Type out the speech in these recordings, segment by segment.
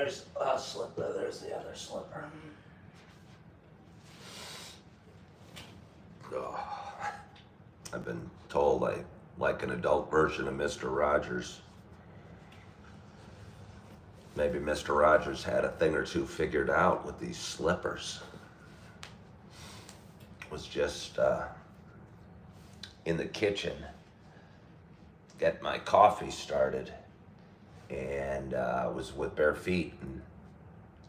there's a slipper, there's the other slipper. Oh, I've been told I like an adult version of Mr. Rogers. Maybe Mr. Rogers had a thing or two figured out with these slippers. Was just in the kitchen, get my coffee started, and was with bare feet. And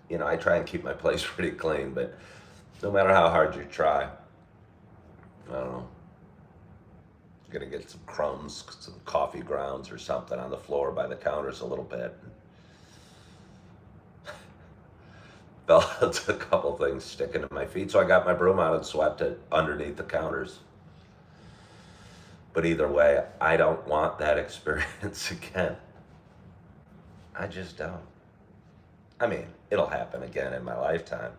you know, I try and keep my place pretty clean, but no matter how hard you try, I don't know, you're gonna get some crumbs, some coffee grounds or something on the floor by the counters a little bit. Felt a couple things sticking to my feet, so I got my broom out and swept it underneath the counters. But either way, I don't want that experience again. I just don't. I mean, it'll happen again in my lifetime.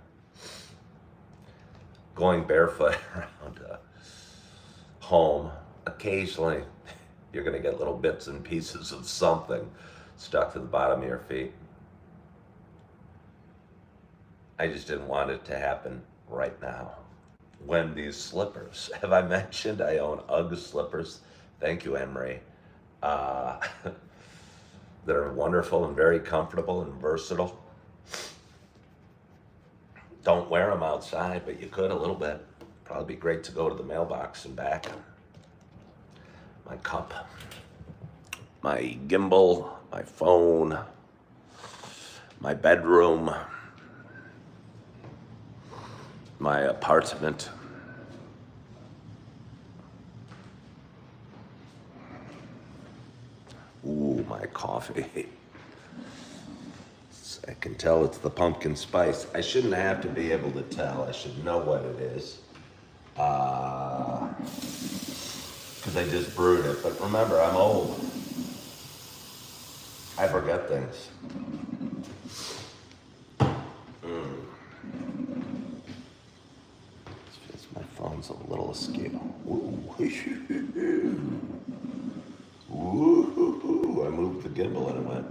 Going barefoot around home, occasionally you're gonna get little bits and pieces of something stuck to the bottom of your feet. I just didn't want it to happen right now. When these slippers, have I mentioned I own UGG slippers? Thank you, Anne-Marie. That are wonderful and very comfortable and versatile. Don't wear them outside, but you could a little bit. Probably be great to go to the mailbox and back. My cup, my gimbal, my phone, my bedroom, my apartment. Ooh, my coffee. I can tell it's the pumpkin spice. I shouldn't have to be able to tell. I should know what it is. Because I just brewed it. But remember, I'm old. I forget things. My phone's a little askew. Ooh. Ooh. I moved the gimbal and it went.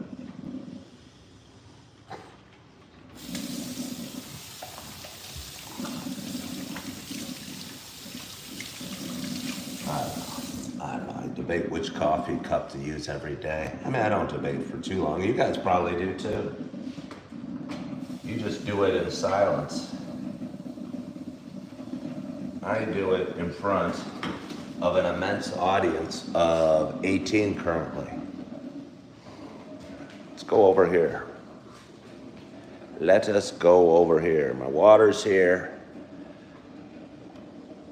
I don't know. I debate which coffee cup to use every day. I mean, I don't debate for too long. You guys probably do too. You just do it in silence. I do it in front of an immense audience of 18 currently. Let's go over here. Let us go over here. My water's here.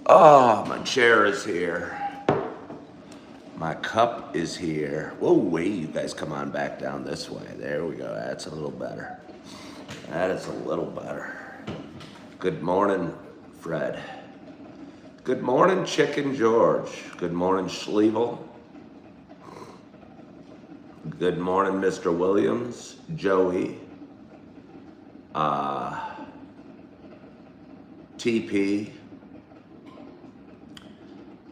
Oh, my chair is here. My cup is here. Whoa, wait, you guys come on back down this way. There we go. That's a little better. That is a little better. Good morning, Fred. Good morning, Chicken George. Good morning, Schlevel. Good morning, Mr. Williams, Joey, TP,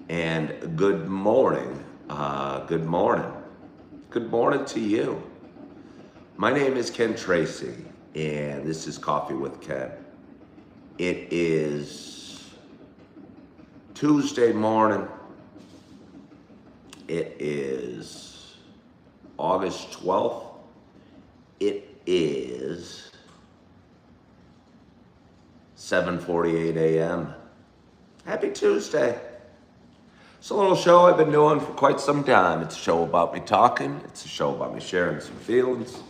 and good morning. Good morning. Good morning to you. My name is Ken Tracy, and this is Coffee with Ken. It is Tuesday morning. It is August 12th. It is 7:48 a.m. Happy Tuesday. It's a little show I've been doing for quite some time. It's a show about me talking. It's a show about me sharing some feelings,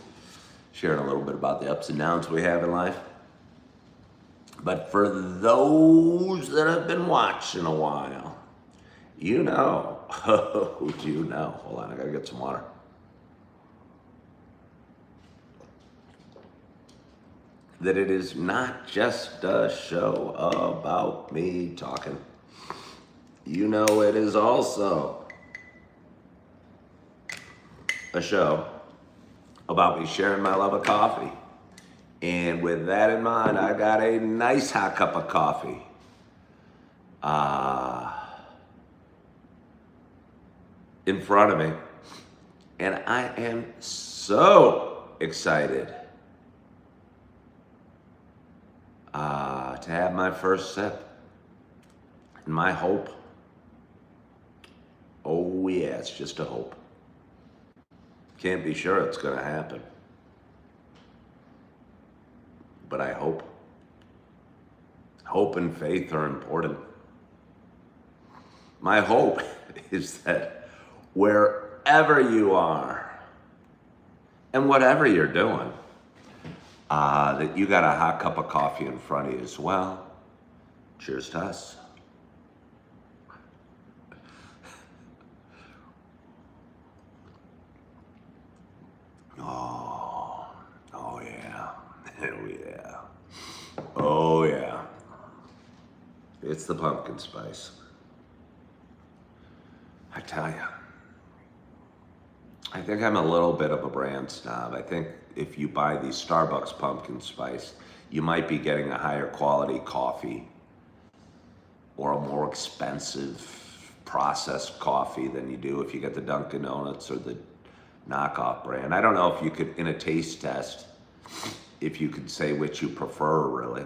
sharing a little bit about the ups and downs we have in life. But for those that have been watching a while, you know, you know, hold on, I gotta get some water. That it is not just a show about me talking. You know, it is also a show about me sharing my love of coffee. And with that in mind, I got a nice hot cup of coffee. In front of me. And I am so excited to have my first sip. And my hope, oh yeah, it's just a hope. Can't be sure it's going to happen. But I hope. Hope and faith are important. My hope is that wherever you are and whatever you're doing, that you got a hot cup of coffee in front of you as well. Cheers to us. Oh yeah. Oh yeah. Oh yeah. It's the pumpkin spice. I tell you. I think I'm a little bit of a brand snob. I think if you buy these Starbucks pumpkin spice, you might be getting a higher quality coffee or a more expensive processed coffee than you do if you get the Dunkin' Donuts or the knockoff brand. I don't know if you could, in a taste test, if you could say which you prefer really,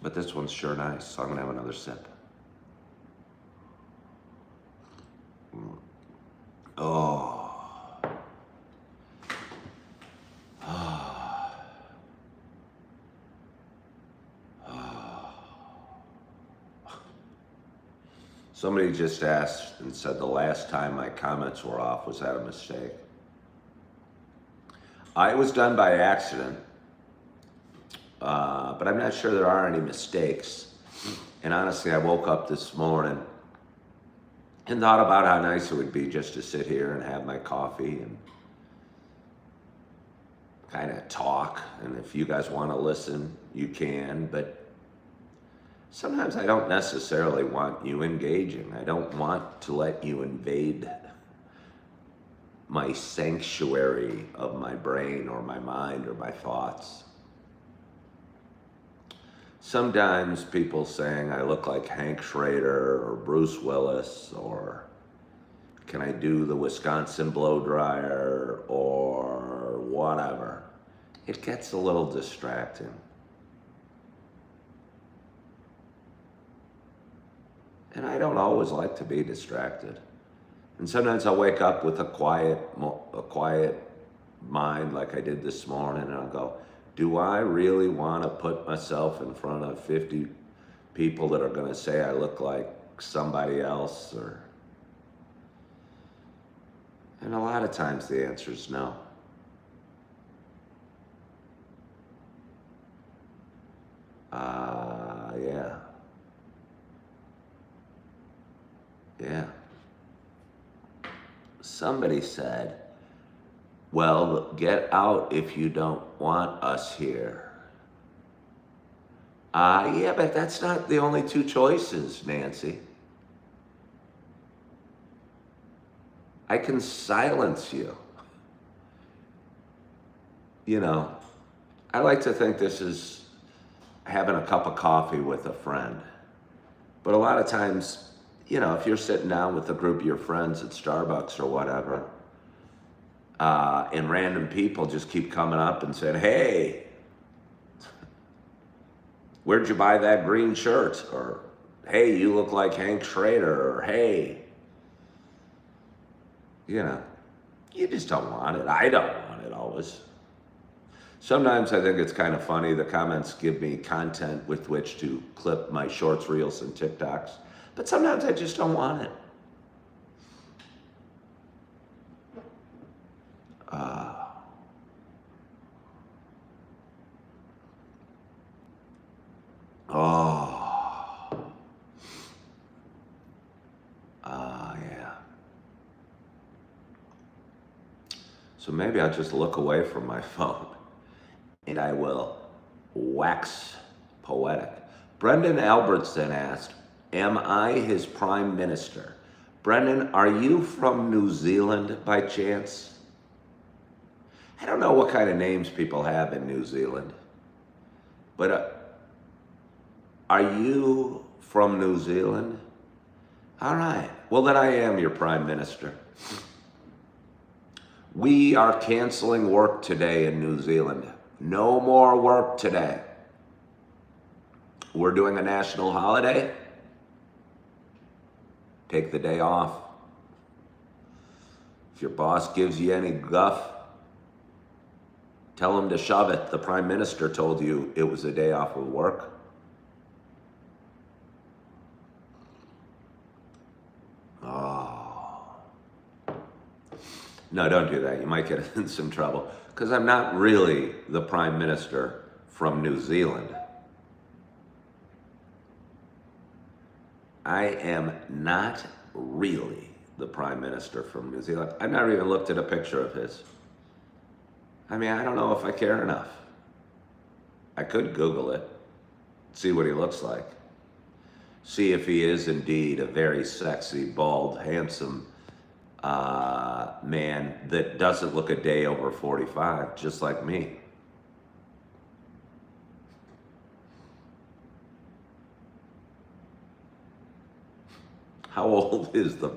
but this one's sure nice, so I'm gonna have another sip. Oh. Somebody just asked and said the last time my comments were off, was that a mistake? It was done by accident, but I'm not sure there are any mistakes. And honestly, I woke up this morning and thought about how nice it would be just to sit here and have my coffee and kind of talk. And if you guys want to listen, you can, but sometimes I don't necessarily want you engaging. I don't want to let you invade my sanctuary of my brain or my mind or my thoughts. Sometimes people saying I look like Hank Schrader or Bruce Willis, or can I do the Wisconsin blow dryer or whatever. It gets a little distracting. And I don't always like to be distracted. And sometimes I'll wake up with a quiet mind like I did this morning, and I'll go, do I really want to put myself in front of 50 people that are going to say I look like somebody else? And a lot of times the answer is no. Yeah. Yeah. Somebody said, well, get out if you don't want us here. Yeah, but that's not the only two choices, Nancy. I can silence you. You know, I like to think this is having a cup of coffee with a friend. But a lot of times, you know, if you're sitting down with a group of your friends at Starbucks or whatever, and random people just keep coming up and saying, hey, where'd you buy that green shirt? Or, hey, you look like Hank Schrader. Or, hey, you know, you just don't want it. I don't want it always. Sometimes I think it's kind of funny. The comments give me content with which to clip my shorts, reels, and TikToks. But sometimes I just don't want it. Yeah. So maybe I'll just look away from my phone and I will wax poetic. Brendan Albertson asked, am I his prime minister? Brendan, are you from New Zealand by chance? I don't know what kind of names people have in New Zealand, but are you from New Zealand? All right, well then I am your prime minister. We are canceling work today in New Zealand. No more work today. We're doing a national holiday. Take the day off. If your boss gives you any guff, tell him to shove it. The Prime Minister told you it was a day off of work. Oh. No, don't do that. You might get in some trouble. Because I'm not really the Prime Minister from New Zealand. I am not really the Prime Minister from New Zealand. I've never even looked at a picture of his. I mean, I don't know if I care enough. I could Google it, see what he looks like. See if he is indeed a very sexy, bald, handsome man that doesn't look a day over 45, just like me. How old is the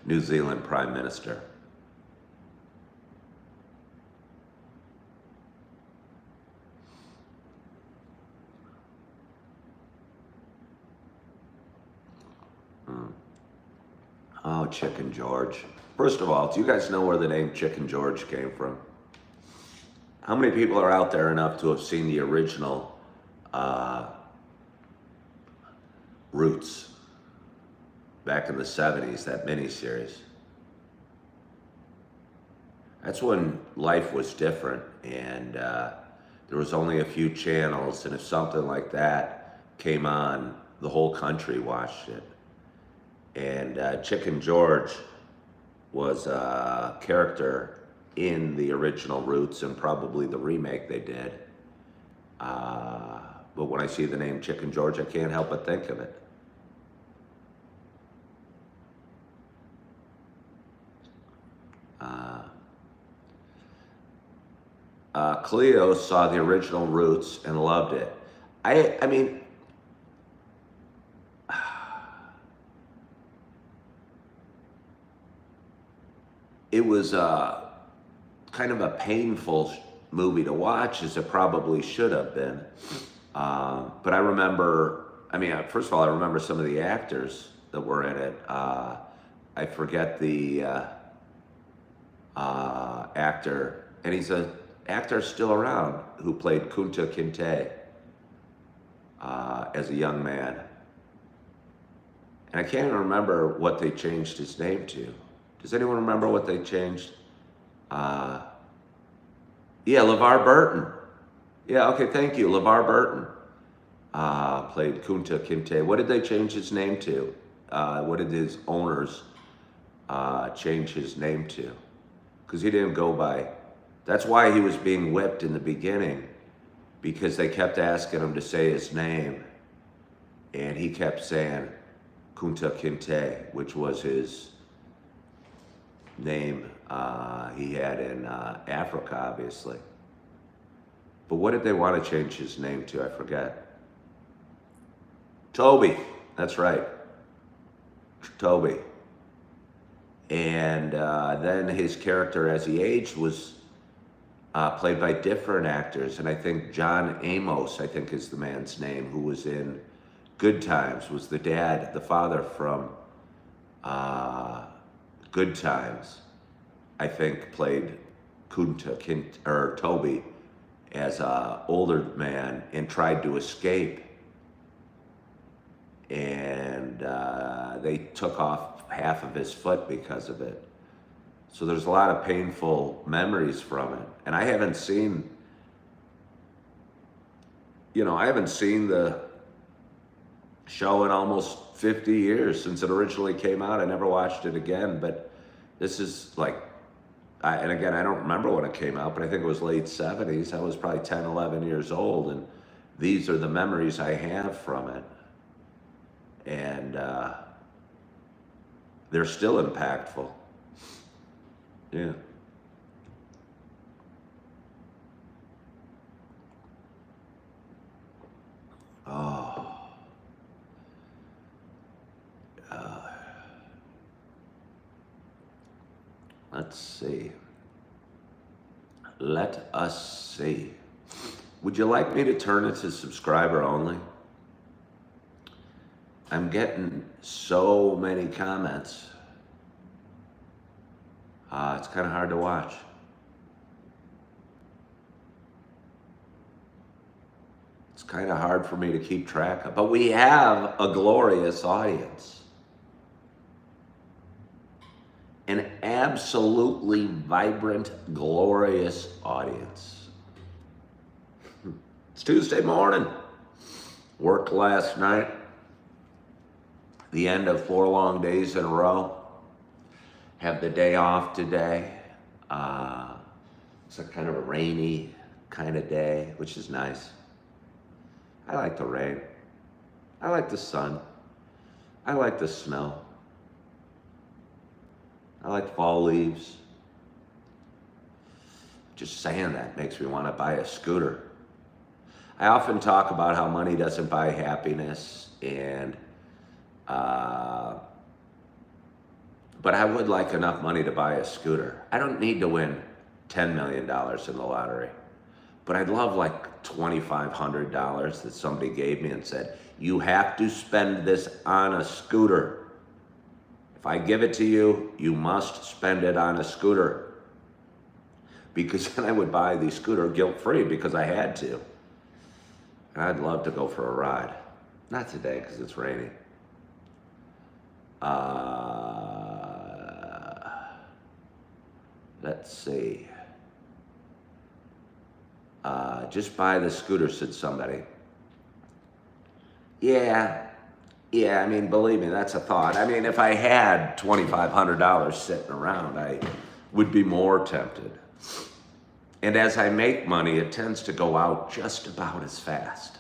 New Zealand Prime Minister? Oh, Chicken George. First of all, do you guys know where the name Chicken George came from? How many people are out there enough to have seen the original Roots back in the 70s, that miniseries? That's when life was different, and there was only a few channels, and if something like that came on, the whole country watched it. And Chicken George was a character in the original Roots and probably the remake they did. But when I see the name Chicken George, I can't help but think of it. Cleo saw the original Roots and loved it. I mean, it was kind of a painful movie to watch, as it probably should have been. But I remember, first of all, I remember some of the actors that were in it. I forget the actor, and he's an actor still around, who played Kunta Kinte as a young man. And I can't even remember what they changed his name to. Does anyone remember what they changed? Yeah, LeVar Burton. Yeah, okay, thank you. LeVar Burton played Kunta Kinte. What did they change his name to? What did his owners change his name to? Because he didn't go by... That's why he was being whipped in the beginning, because they kept asking him to say his name, and he kept saying Kunta Kinte, which was his name he had in Africa, obviously. But what did they want to change his name to? I forget. Toby. That's right. Toby. And then his character, as he aged, was played by different actors. And I think John Amos, I think is the man's name, who was in Good Times, was the dad, the father from Good Times, I think, played Toby as an older man and tried to escape. And they took off half of his foot because of it. So there's a lot of painful memories from it. And I haven't seen, the show in almost 50 years since it originally came out. I never watched it again, but this is like, and again, I don't remember when it came out, but I think it was late 70s. I was probably 10, 11 years old, and these are the memories I have from it. And they're still impactful. Yeah. Oh. Let's see. Let us see. Would you like me to turn it to subscriber only? I'm getting so many comments. It's kind of hard to watch. It's kind of hard for me to keep track of. But we have a glorious audience. An absolutely vibrant, glorious audience. It's Tuesday morning. Worked last night. The end of 4 long days in a row. Have the day off today. It's a kind of a rainy kind of day, which is nice. I like the rain. I like the sun. I like the snow. I like fall leaves. Just saying that makes me want to buy a scooter. I often talk about how money doesn't buy happiness, and but I would like enough money to buy a scooter. I don't need to win $10 million in the lottery, but I'd love like $2,500 that somebody gave me and said, you have to spend this on a scooter. If I give it to you, you must spend it on a scooter. Because then I would buy the scooter guilt-free because I had to. And I'd love to go for a ride. Not today because it's raining. Let's see. Just buy the scooter, said somebody. Yeah, I mean, believe me, that's a thought. I mean, if I had $2,500 sitting around, I would be more tempted. And as I make money, it tends to go out just about as fast.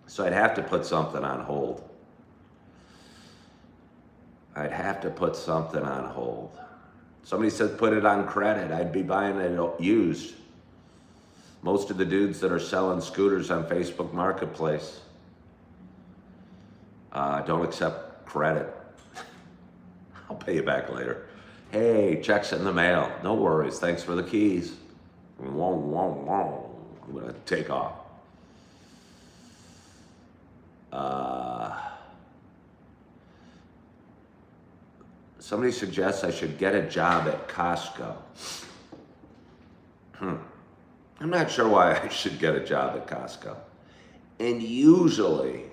So I'd have to put something on hold. I'd have to put something on hold. Somebody said put it on credit. I'd be buying it used. Most of the dudes that are selling scooters on Facebook Marketplace don't accept credit. I'll pay you back later. Hey, check's in the mail. No worries. Thanks for the keys. I'm going to take off. Somebody suggests I should get a job at Costco. I'm not sure why I should get a job at Costco. And usually,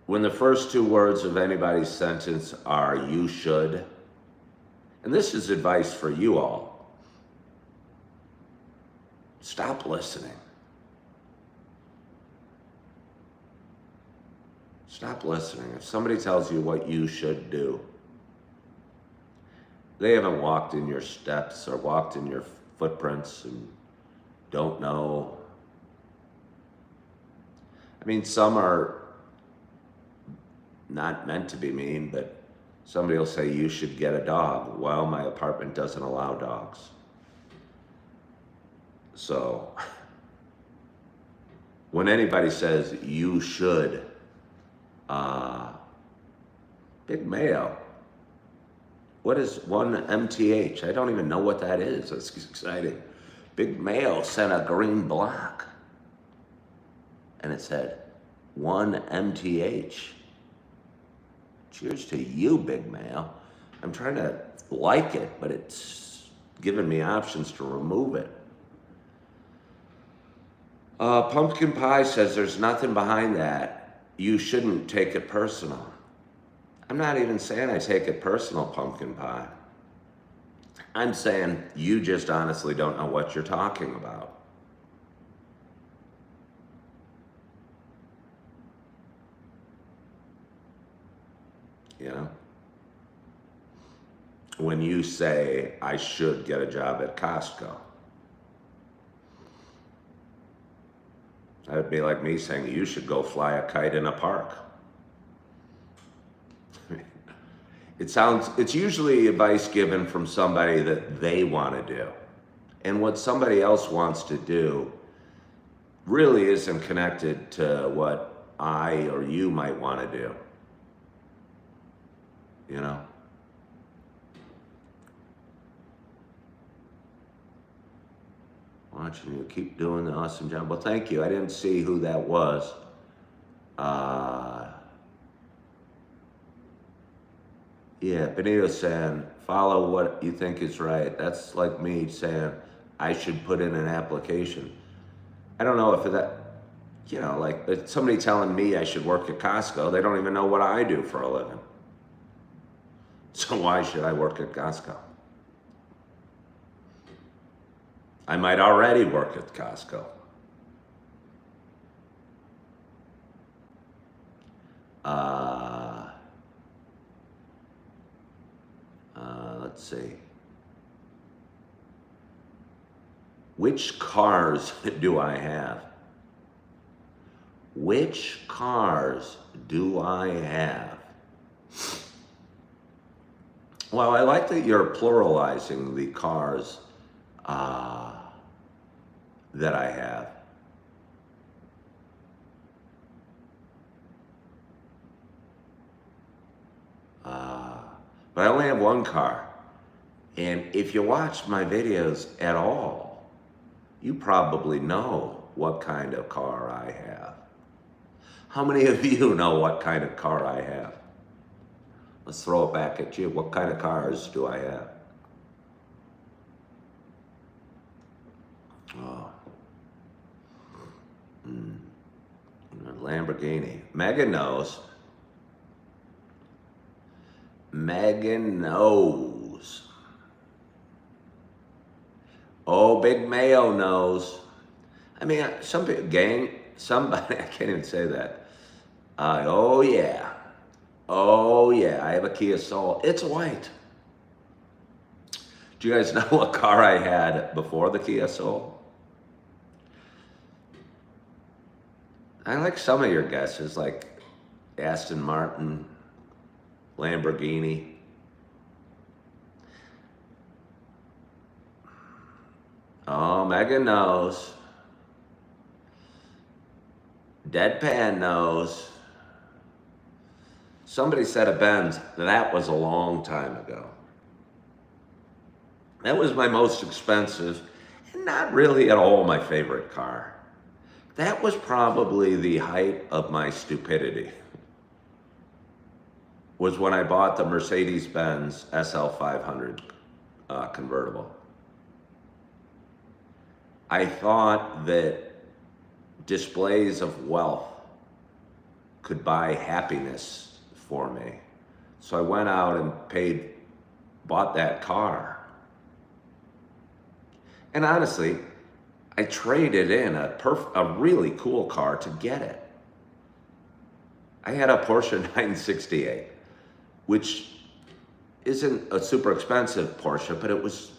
when the first 2 words of anybody's sentence are you should, and this is advice for you all, stop listening. Stop listening. If somebody tells you what you should do, they haven't walked in your steps or walked in your footprints and don't know. I mean, some are not meant to be mean, but somebody will say, you should get a dog. Well, my apartment doesn't allow dogs. So, when anybody says, you should, Big Mayo. What is 1MTH? I don't even know what that is. That's exciting. Big Mayo sent a green block. And it said, 1MTH. Cheers to you, Big Mayo. I'm trying to like it, but it's giving me options to remove it. Pumpkin Pie says there's nothing behind that. You shouldn't take it personal. I'm not even saying I take it personal, Pumpkin Pie. I'm saying you just honestly don't know what you're talking about. You know? When you say, I should get a job at Costco, that would be like me saying, you should go fly a kite in a park. It's usually advice given from somebody that they want to do. And what somebody else wants to do really isn't connected to what I or you might want to do. You know? Watching you keep doing the awesome job. Well, thank you. I didn't see who that was. Yeah, Benito's saying, follow what you think is right. That's like me saying, I should put in an application. I don't know if that, like if somebody telling me I should work at Costco, they don't even know what I do for a living. So why should I work at Costco? I might already work at Costco. Let's see. Which cars do I have? Which cars do I have? Well, I like that you're pluralizing the cars that I have. But I only have one car. And if you watch my videos at all, you probably know what kind of car I have. How many of you know what kind of car I have? Let's throw it back at you. What kind of cars do I have? Oh. Lamborghini. Megan knows. Megan knows. Oh, Big Mayo knows. I mean, some people, somebody, I can't even say that. Oh yeah. Oh yeah, I have a Kia Soul. It's white. Do you guys know what car I had before the Kia Soul? I like some of your guesses, like Aston Martin, Lamborghini. Oh, Megan knows. Deadpan knows. Somebody said a Benz. That was a long time ago. That was my most expensive and not really at all my favorite car. That was probably the height of my stupidity. Was when I bought the Mercedes-Benz SL500 convertible. I thought that displays of wealth could buy happiness for me. So I went out and bought that car. And honestly, I traded in a really cool car to get it. I had a Porsche 968, which isn't a super expensive Porsche, but it was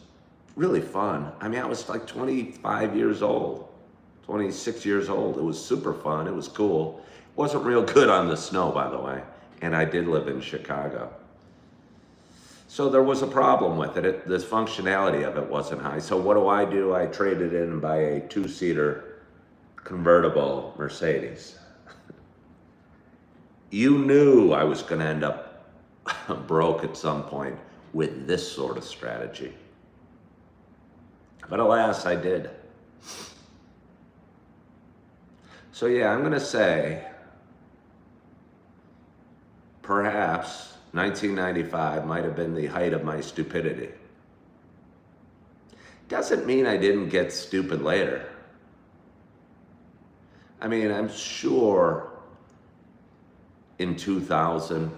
really fun. I mean, I was like 25 years old, 26 years old. It was super fun. It was cool. It wasn't real good on the snow, by the way. And I did live in Chicago. So there was a problem with it. The functionality of it wasn't high. So what do? I traded in and buy a two-seater convertible Mercedes. You knew I was going to end up broke at some point with this sort of strategy. But alas, I did. So yeah, I'm going to say perhaps 1995 might have been the height of my stupidity. Doesn't mean I didn't get stupid later. I mean, I'm sure in 2000,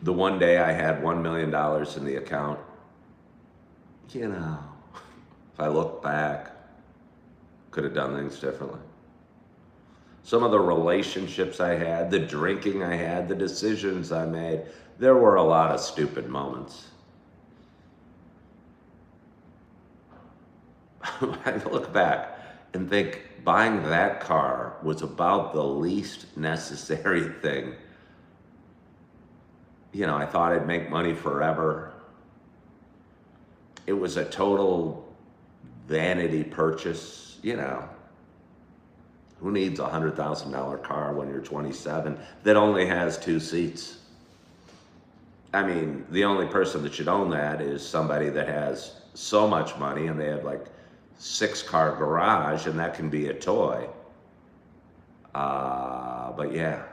the one day I had $1 million in the account, if I look back, could have done things differently. Some of the relationships I had, the drinking I had, the decisions I made, there were a lot of stupid moments. I look back and think buying that car was about the least necessary thing. I thought I'd make money forever. It was a total vanity purchase, Who needs a $100,000 car when you're 27 that only has 2 seats? I mean, the only person that should own that is somebody that has so much money and they have like 6-car garage, and that can be a toy. But yeah.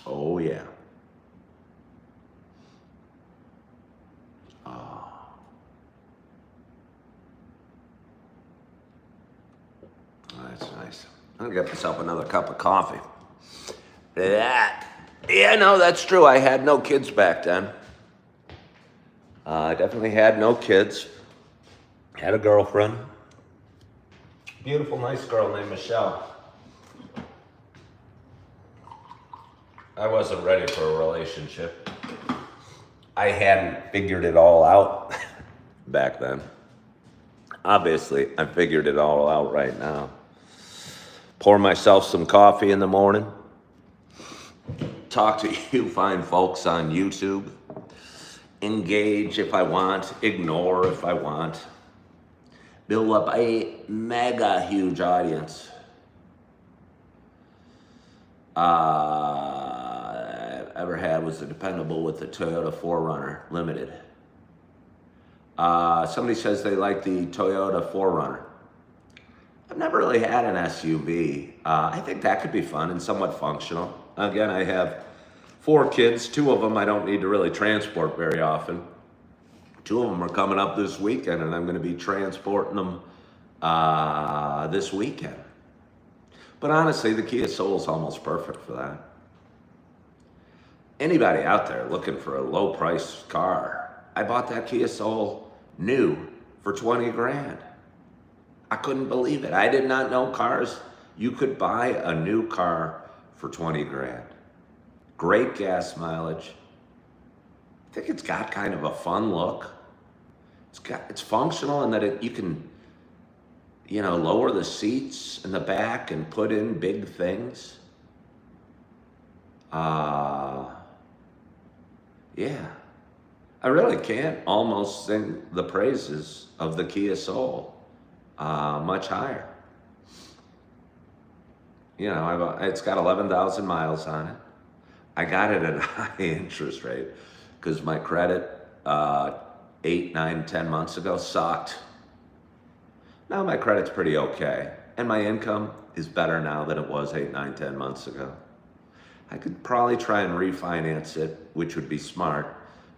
Oh, yeah. Oh, that's nice. I'm gonna get myself another cup of coffee. Yeah, no, that's true. I had no kids back then. I definitely had no kids. Had a girlfriend. Beautiful, nice girl named Michelle. I wasn't ready for a relationship. I hadn't figured it all out back then. Obviously, I figured it all out right now. Pour myself some coffee in the morning. Talk to you fine folks on YouTube. Engage if I want. Ignore if I want. Build up a mega huge audience. Ever had was the Dependable with the Toyota 4Runner Limited. Somebody says they like the Toyota 4Runner. I've never really had an SUV. I think that could be fun and somewhat functional. Again, I have 4 kids. 2 of them I don't need to really transport very often. 2 of them are coming up this weekend, and I'm going to be transporting them this weekend. But honestly, the Kia Soul is almost perfect for that. Anybody out there looking for a low-priced car, I bought that Kia Soul new for 20 grand. I couldn't believe it. I did not know cars. You could buy a new car for 20 grand. Great gas mileage. I think it's got kind of a fun look. It's functional in that you can, lower the seats in the back and put in big things. Yeah. I really can't almost sing the praises of the Kia Soul much higher. It's got 11,000 miles on it. I got it at a high interest rate because my credit 8, 9, 10 months ago sucked. Now my credit's pretty okay, and my income is better now than it was 8, 9, 10 months ago. I could probably try and refinance it, which would be smart,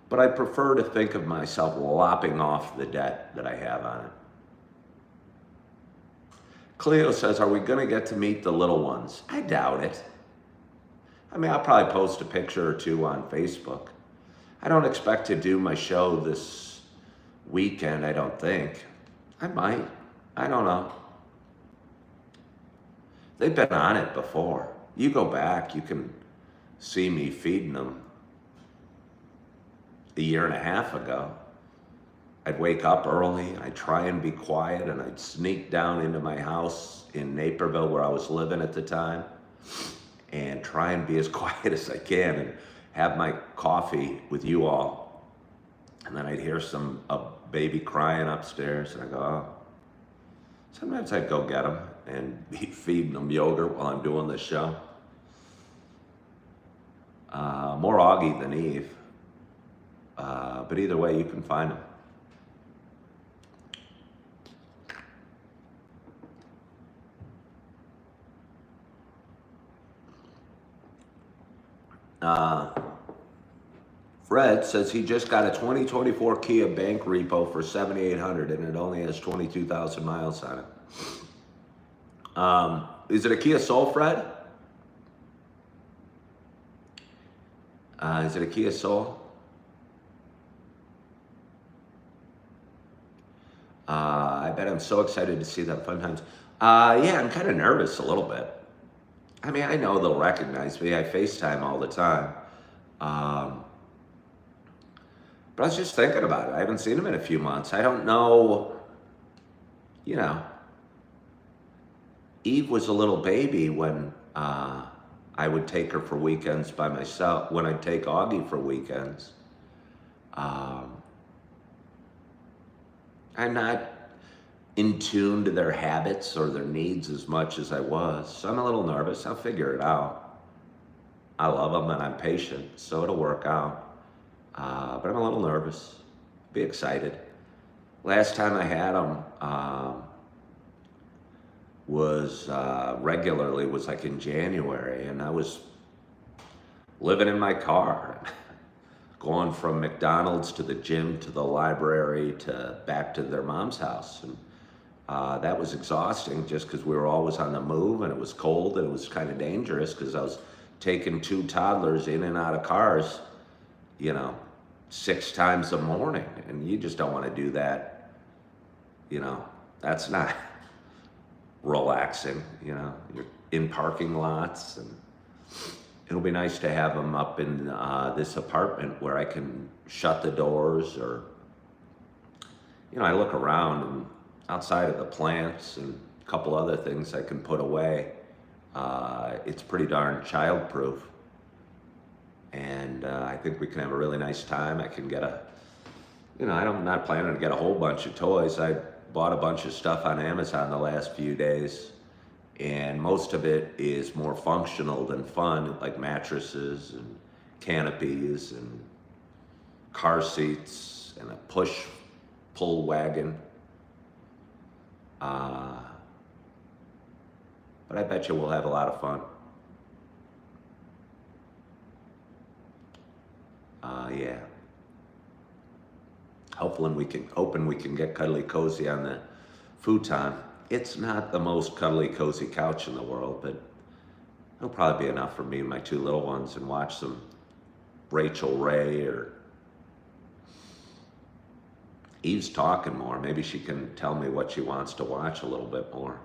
but I prefer to think of myself lopping off the debt that I have on it. Cleo says, are we going to get to meet the little ones? I doubt it. I'll probably post a picture or 2 on Facebook. I don't expect to do my show this weekend, I don't think. I might. I don't know. They've been on it before. You go back, you can see me feeding them. A year and a half ago, I'd wake up early, and I'd try and be quiet, and I'd sneak down into my house in Naperville where I was living at the time and try and be as quiet as I can and have my coffee with you all. And then I'd hear a baby crying upstairs, and I go, oh. Sometimes I'd go get them and be feeding them yogurt while I'm doing this show. More Augie than Eve. But either way, you can find them. Fred says he just got a 2024 Kia bank repo for $7,800 and it only has 22,000 miles on it. Is it a Kia Soul, Fred? Is it a Kia Soul? I bet I'm so excited to see that fun times. Yeah, I'm kind of nervous a little bit. I know they'll recognize me. I FaceTime all the time. But I was just thinking about it. I haven't seen them in a few months. I don't know, Eve was a little baby when I would take her for weekends by myself, when I'd take Augie for weekends. I'm not in tune to their habits or their needs as much as I was. So I'm a little nervous. I'll figure it out. I love them and I'm patient, so it'll work out. But I'm a little nervous. Be excited. Last time I had them was regularly was like in January, and I was living in my car, going from McDonald's to the gym to the library to back to their mom's house. And that was exhausting just because we were always on the move, and it was cold, and it was kind of dangerous because I was taking 2 toddlers in and out of cars, 6 times a morning. And you just don't want to do that. That's not relaxing. You're in parking lots, and it'll be nice to have them up in this apartment where I can shut the doors, or, I look around, and outside of the plants and a couple other things I can put away, it's pretty darn childproof. And I think we can have a really nice time. I can get I'm not planning to get a whole bunch of toys. I bought a bunch of stuff on Amazon the last few days, and most of it is more functional than fun, like mattresses and canopies and car seats and a push-pull wagon. But I bet you we'll have a lot of fun. Yeah. Hoping we can get cuddly cozy on the futon. It's not the most cuddly cozy couch in the world, but it'll probably be enough for me and my 2 little ones, and watch some Rachel Ray, or Eve's talking more. Maybe she can tell me what she wants to watch a little bit more.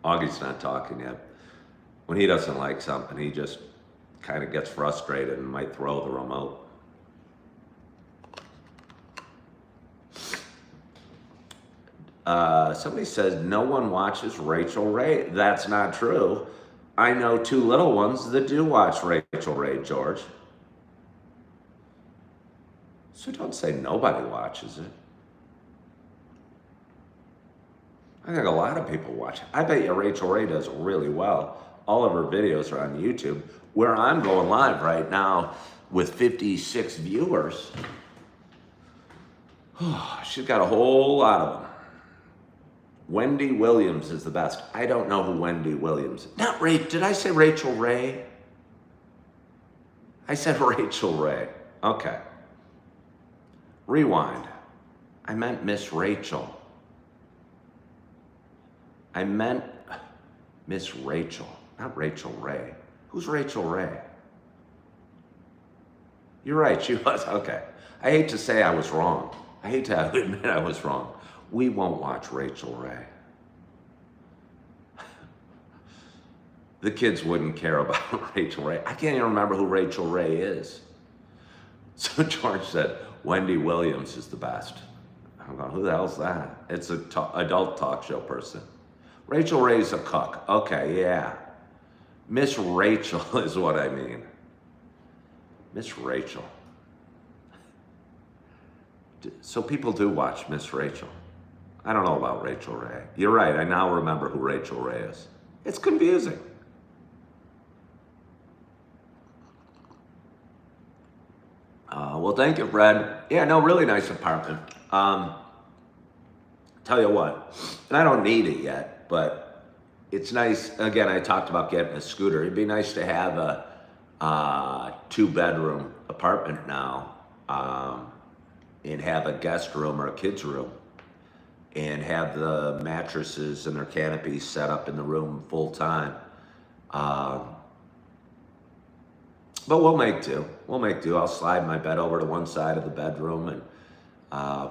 Augie's not talking yet. When he doesn't like something, he just kind of gets frustrated and might throw the remote. Somebody says no one watches Rachel Ray. That's not true. I know 2 little ones that do watch Rachel Ray, George. So don't say nobody watches it. I think a lot of people watch it. I bet you Rachel Ray does really well. All of her videos are on YouTube, where I'm going live right now with 56 viewers. She's got a whole lot of them. Wendy Williams is the best. I don't know who Wendy Williams is. Not Ray. Did I say Rachel Ray? I said Rachel Ray. Okay. Rewind. I meant Miss Rachel. I meant Miss Rachel, not Rachel Ray. Who's Rachel Ray? You're right, she was. Okay. I hate to say I was wrong. I hate to admit I was wrong. We won't watch Rachel Ray. The kids wouldn't care about Rachel Ray. I can't even remember who Rachel Ray is. So George said, Wendy Williams is the best. I'm going, who the hell's that? It's an adult talk show person. Rachel Ray's a cook. Okay, yeah. Miss Rachel is what I mean. Miss Rachel. So people do watch Miss Rachel. I don't know about Rachel Ray. You're right, I now remember who Rachel Ray is. It's confusing. Well, thank you, Fred. Yeah, no, really nice apartment. Tell you what, and I don't need it yet, but it's nice. Again, I talked about getting a scooter. It'd be nice to have a 2-bedroom apartment now, and have a guest room or a kid's room, and have the mattresses and their canopies set up in the room full time. But we'll make do. We'll make do. I'll slide my bed over to one side of the bedroom and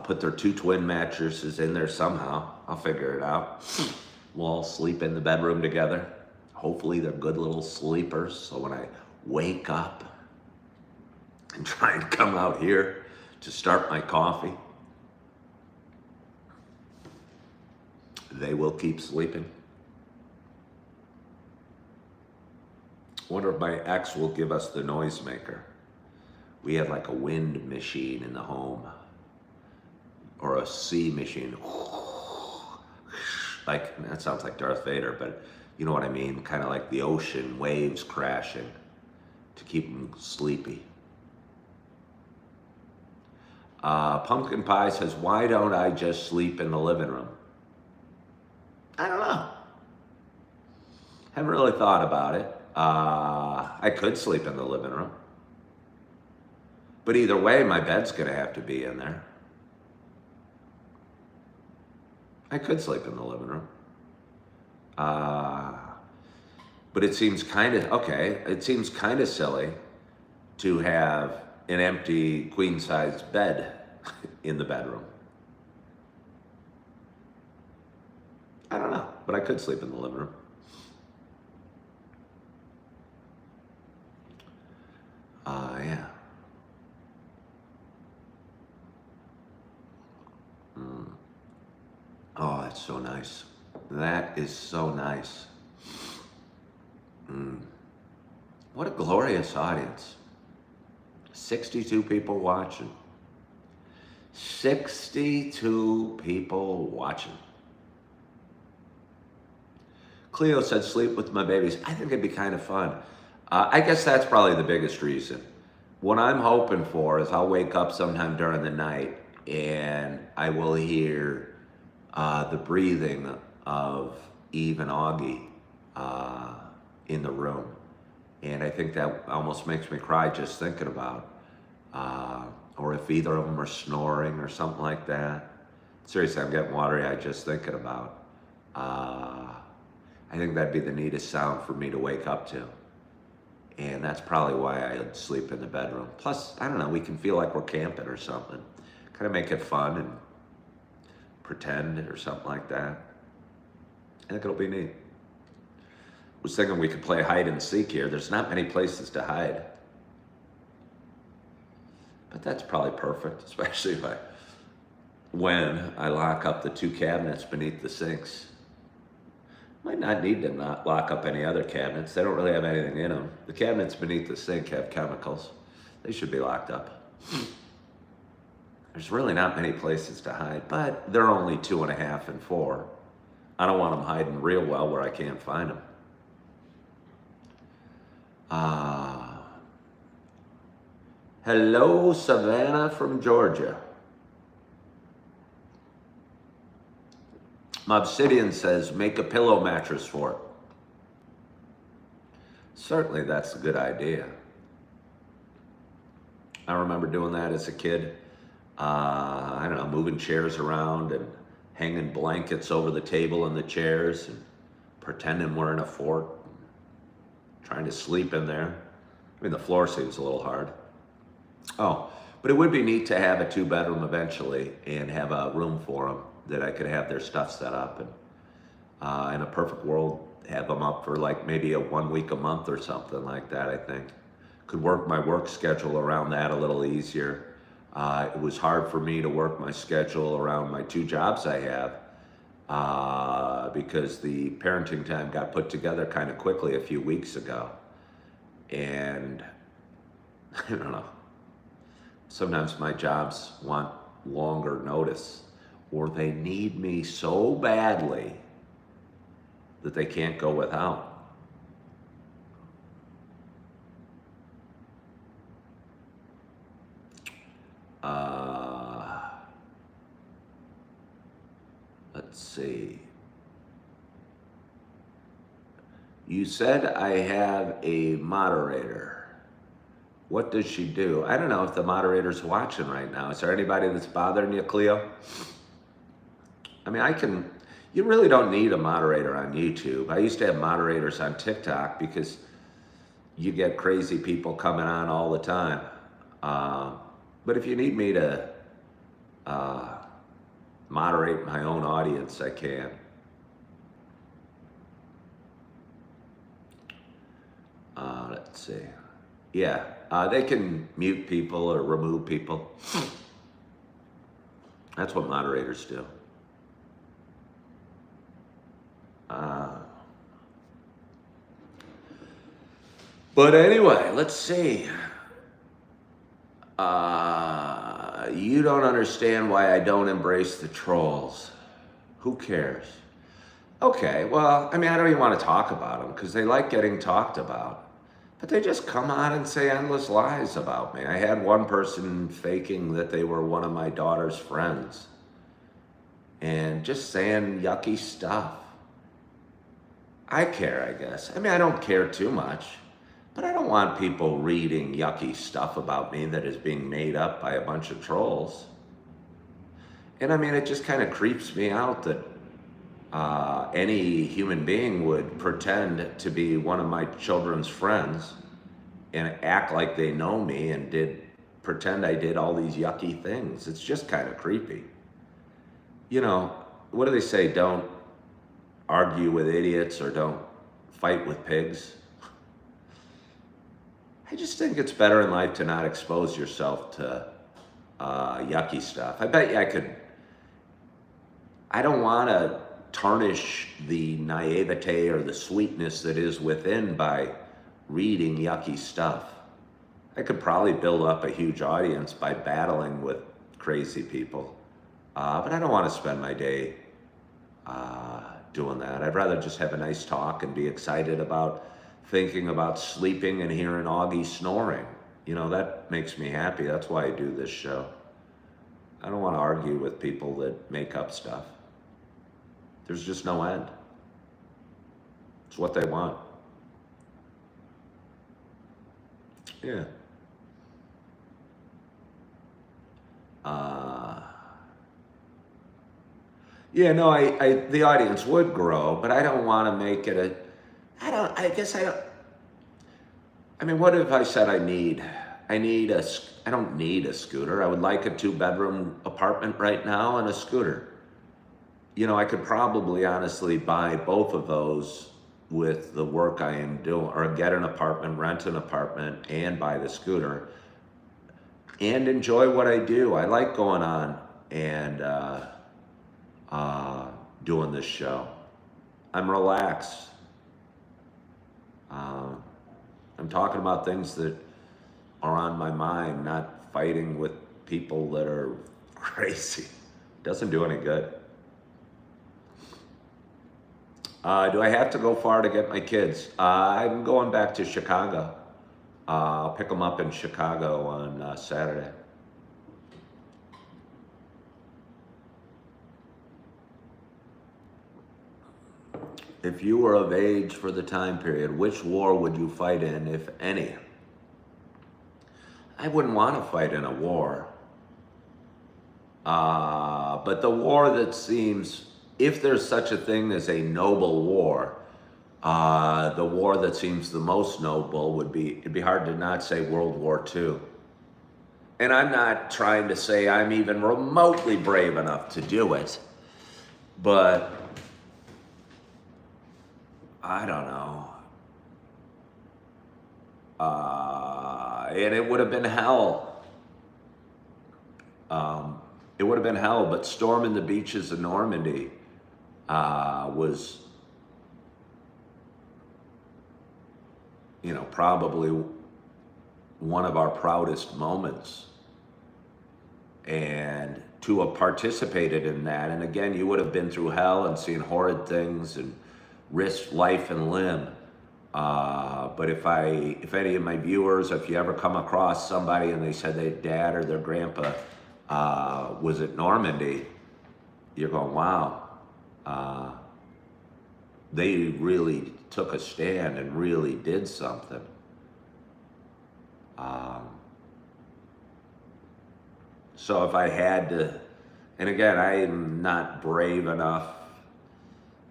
put their 2 twin mattresses in there somehow. I'll figure it out. We'll all sleep in the bedroom together. Hopefully they're good little sleepers, so when I wake up and try and come out here to start my coffee, they will keep sleeping. Wonder if my ex will give us the noisemaker. We had like a wind machine in the home, or a sea machine. Like, that sounds like Darth Vader, but you know what I mean? Kind of like the ocean waves crashing to keep them sleepy. Pumpkin Pie says, why don't I just sleep in the living room? I don't know. Haven't really thought about it. I could sleep in the living room. But either way, my bed's going to have to be in there. I could sleep in the living room. But it seems kind of silly to have an empty queen-size bed in the bedroom. I don't know, but I could sleep in the living room. Yeah. Oh, that's so nice. That is so nice. What a glorious audience. 62 people watching. 62 people watching. Cleo said, sleep with my babies. I think it'd be kind of fun. I guess that's probably the biggest reason. What I'm hoping for is I'll wake up sometime during the night and I will hear the breathing of Eve and Augie in the room. And I think that almost makes me cry just thinking about, or if either of them are snoring or something like that. Seriously, I'm getting watery-eyed just thinking about. I think that'd be the neatest sound for me to wake up to. And that's probably why I'd sleep in the bedroom. Plus, I don't know, we can feel like we're camping or something. Kind of make it fun and pretend or something like that. I think it'll be neat. Was thinking we could play hide and seek here. There's not many places to hide. But that's probably perfect, especially when I lock up the 2 cabinets beneath the sinks. Might not need to not lock up any other cabinets. They don't really have anything in them. The cabinets beneath the sink have chemicals. They should be locked up. There's really not many places to hide, but they're only 2.5 and 4. I don't want them hiding real well where I can't find them. Hello, Savannah from Georgia. Mobsidian says, make a pillow mattress for it. Certainly that's a good idea. I remember doing that as a kid. I don't know, moving chairs around and hanging blankets over the table and the chairs and pretending we're in a fort, trying to sleep in there. I mean, the floor seems a little hard. Oh, but it would be neat to have a 2-bedroom eventually and have a room for them that I could have their stuff set up, and in a perfect world, have them up for like maybe a 1 week a month or something like that. I think could work my work schedule around that a little easier. It was hard for me to work my schedule around my 2 jobs I have because the parenting time got put together kind of quickly a few weeks ago, and I don't know. Sometimes my jobs want longer notice, or they need me so badly that they can't go without. Let's see. You said I have a moderator. What does she do? I don't know if the moderator's watching right now. Is there anybody that's bothering you, Cleo? I mean, you really don't need a moderator on YouTube. I used to have moderators on TikTok because you get crazy people coming on all the time. But if you need me to moderate my own audience, I can. Let's see. Yeah, they can mute people or remove people. That's what moderators do. But anyway, let's see. You don't understand why I don't embrace the trolls. Who cares? Okay, well, I mean, I don't even want to talk about them because they like getting talked about. But they just come on and say endless lies about me. I had one person faking that they were one of my daughter's friends and just saying yucky stuff. I care, I guess. I mean, I don't care too much, but I don't want people reading yucky stuff about me that is being made up by a bunch of trolls. And I mean, it just kind of creeps me out that any human being would pretend to be one of my children's friends and act like they know me and pretend I did all these yucky things. It's just kind of creepy. You know, what do they say? Don't argue with idiots or don't fight with pigs. I just think it's better in life to not expose yourself to yucky stuff. I bet you I don't want to tarnish the naivete or the sweetness that is within by reading yucky stuff. I could probably build up a huge audience by battling with crazy people, but I don't want to spend my day doing that. I'd rather just have a nice talk and be excited about thinking about sleeping and hearing Augie snoring. You know, that makes me happy. That's why I do this show. I don't want to argue with people that make up stuff. There's just no end. It's what they want. Yeah. Yeah, no, the audience would grow, but I don't want to make it I mean, what if I said I don't need a scooter. I would like a 2-bedroom apartment right now and a scooter. You know, I could probably honestly buy both of those with the work I am doing, or get an apartment, rent an apartment, and buy the scooter, and enjoy what I do. I like going on and doing this show. I'm relaxed. I'm talking about things that are on my mind, not fighting with people that are crazy. Doesn't do any good. Do I have to go far to get my kids? I'm going back to Chicago. I'll pick them up in Chicago on Saturday. If you were of age for the time period, which war would you fight in, if any? I wouldn't want to fight in a war. But the war that seems, if there's such a thing as a noble war, the war that seems the most noble it'd be hard to not say World War II. And I'm not trying to say I'm even remotely brave enough to do it, but I don't know. And it would have been hell. It would have been hell, but storming the beaches of Normandy was, probably one of our proudest moments. And to have participated in that, and again, you would have been through hell and seen horrid things and risked life and limb. But if any of my viewers, if you ever come across somebody and they said their dad or their grandpa was at Normandy, you're going, wow, they really took a stand and really did something. So if I had to, and again, I'm not brave enough.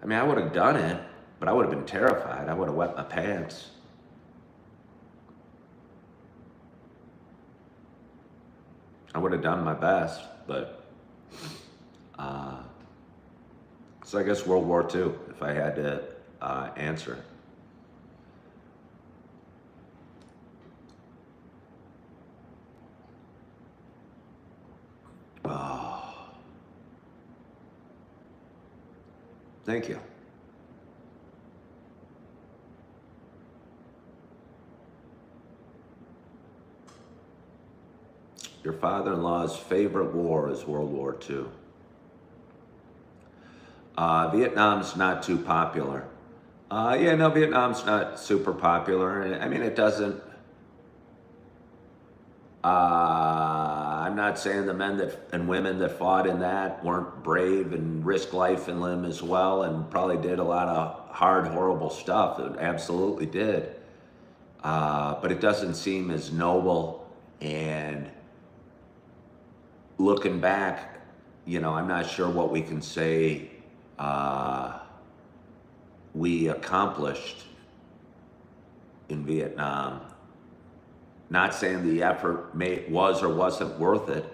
I mean, I would have done it, but I would have been terrified. I would have wet my pants. I would have done my best, but so I guess World War II, if I had to answer. Oh. Thank you. Your father-in-law's favorite war is World War II. Vietnam's not too popular. Vietnam's not super popular. I mean, it doesn't, I'm not saying the men that and women that fought in that weren't brave and risked life and limb as well, and probably did a lot of hard, horrible stuff. It absolutely did. But it doesn't seem as noble. And looking back, I'm not sure what we can say we accomplished in Vietnam. Not saying the effort was or wasn't worth it,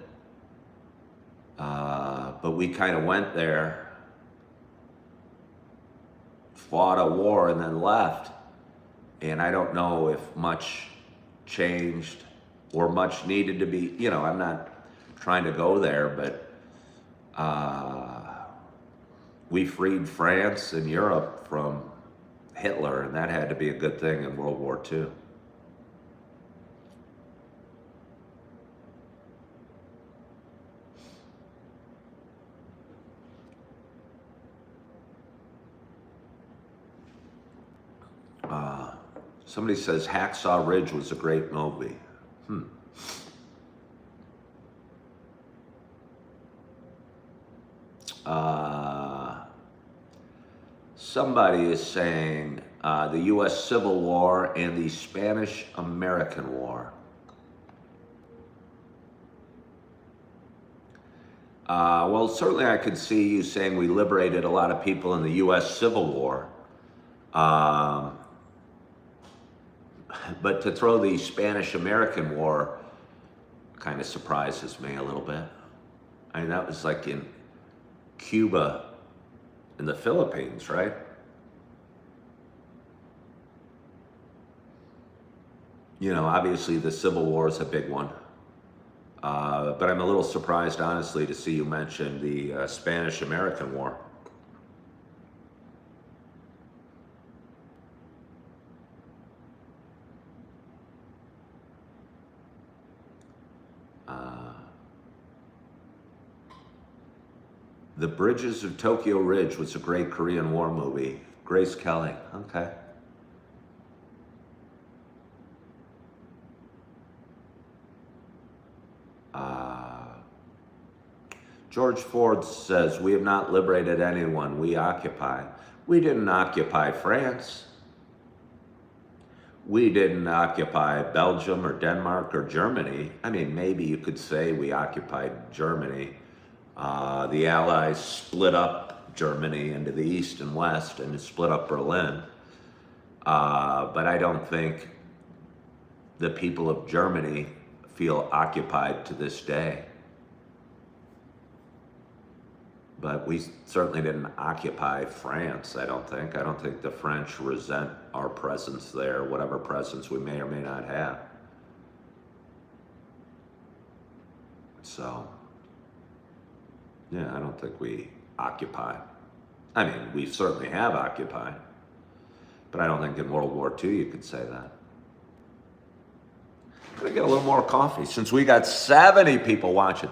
but we kind of went there, fought a war, and then left. And I don't know if much changed or much needed to be, I'm not trying to go there, but we freed France and Europe from Hitler, and that had to be a good thing in World War II. Somebody says Hacksaw Ridge was a great movie. Somebody is saying the U.S. Civil War and the Spanish-American War. Well, certainly I could see you saying we liberated a lot of people in the U.S. Civil War. But to throw the Spanish-American War kind of surprises me a little bit. I mean, that was like in Cuba and the Philippines, right? Obviously the Civil War is a big one. But I'm a little surprised, honestly, to see you mention the Spanish-American War. The Bridges of Tokyo Ridge was a great Korean War movie. Grace Kelly, okay. George Ford says, we have not liberated anyone, we occupy. We didn't occupy France. We didn't occupy Belgium or Denmark or Germany. I mean, maybe you could say we occupied Germany. The Allies split up Germany into the East and West and split up Berlin. But I don't think the people of Germany feel occupied to this day. But we certainly didn't occupy France, I don't think. I don't think the French resent our presence there, whatever presence we may or may not have. So, yeah, I don't think we occupy. I mean, we certainly have occupied, but I don't think in World War II you could say that. I'm gonna get a little more coffee since we got 70 people watching.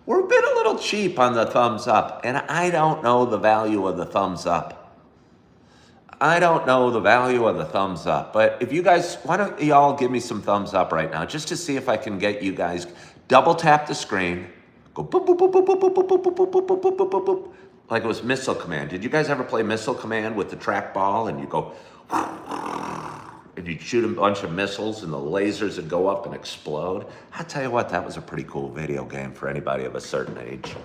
We're a bit a little cheap on the thumbs up, and I don't know the value of the thumbs up. I don't know the value of the thumbs up, but if you guys, why don't y'all give me some thumbs up right now, just to see if I can get you guys, double tap the screen, go boop, boop, boop, boop, boop, boop, boop, boop, boop, boop, boop, boop, boop, boop, like it was Missile Command. Did you guys ever play Missile Command with the trackball and you go, and you'd shoot a bunch of missiles and the lasers would go up and explode? I'll tell you what, that was a pretty cool video game for anybody of a certain age.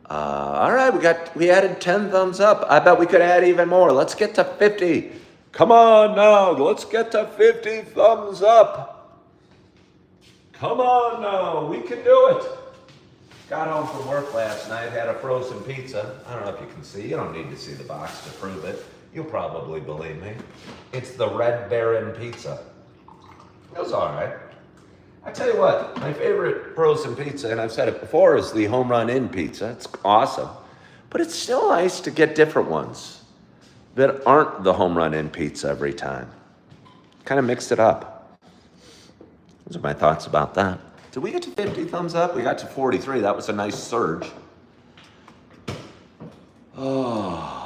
All right, we added 10 thumbs up. I bet we could add even more. Let's get to 50. Come on now, let's get to 50 thumbs up. Come on now, we can do it. Got home from work last night, had a frozen pizza. I don't know if you can see, you don't need to see the box to prove it. You'll probably believe me. It's the Red Baron pizza. It was all right. I tell you what, my favorite frozen pizza, and I've said it before, is the Home Run Inn pizza. It's awesome. But it's still nice to get different ones that aren't the Home Run Inn pizza every time. Kind of mix it up. Those are my thoughts about that. Did we get to 50 thumbs up? We got to 43. That was a nice surge. Oh,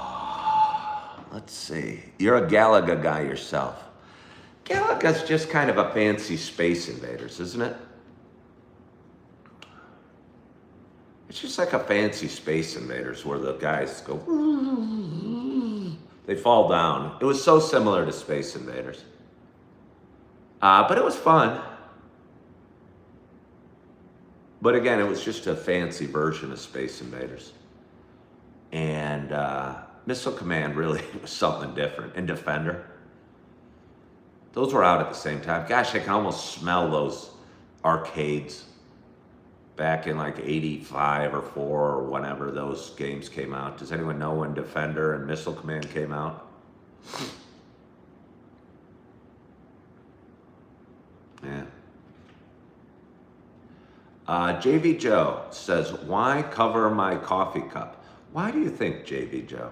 let's see. You're a Galaga guy yourself. Galaga's just kind of a fancy Space Invaders, isn't it? It's just like a fancy Space Invaders where the guys go, they fall down. It was so similar to Space Invaders. But it was fun. But again, it was just a fancy version of Space Invaders. And Missile Command really was something different. And Defender. Those were out at the same time. Gosh, I can almost smell those arcades back in like 85 or 4 or whenever those games came out. Does anyone know when Defender and Missile Command came out? Yeah. JV Joe says, why cover my coffee cup? Why do you think, JV Joe?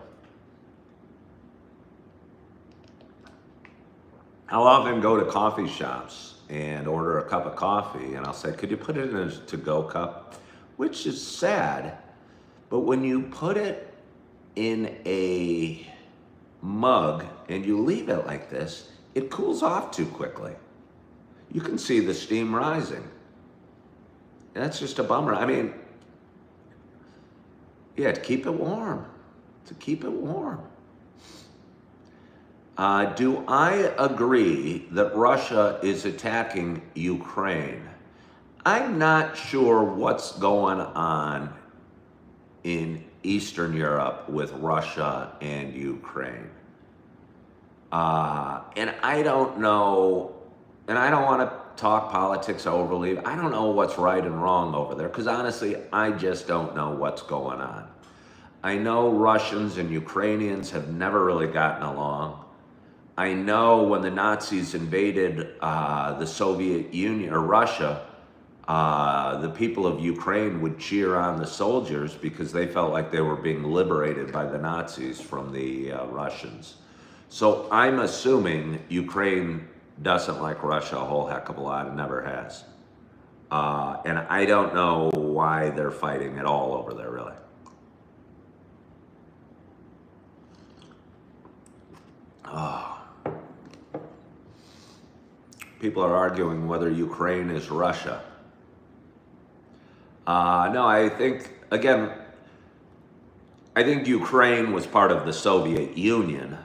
I'll often go to coffee shops and order a cup of coffee, and I'll say, could you put it in a to-go cup? Which is sad, but when you put it in a mug and you leave it like this, it cools off too quickly. You can see the steam rising. And that's just a bummer. I mean, yeah, to keep it warm. To keep it warm. Do I agree that Russia is attacking Ukraine? I'm not sure what's going on in Eastern Europe with Russia and Ukraine. And I don't know, and I don't want to talk politics overly. I don't know what's right and wrong over there, because honestly, I just don't know what's going on. I know Russians and Ukrainians have never really gotten along. I know when the Nazis invaded the Soviet Union or Russia, the people of Ukraine would cheer on the soldiers because they felt like they were being liberated by the Nazis from the Russians. So I'm assuming Ukraine doesn't like Russia a whole heck of a lot and never has. And I don't know why they're fighting at all over there, really. People are arguing whether Ukraine is Russia. No, I think, again, I think Ukraine was part of the Soviet Union,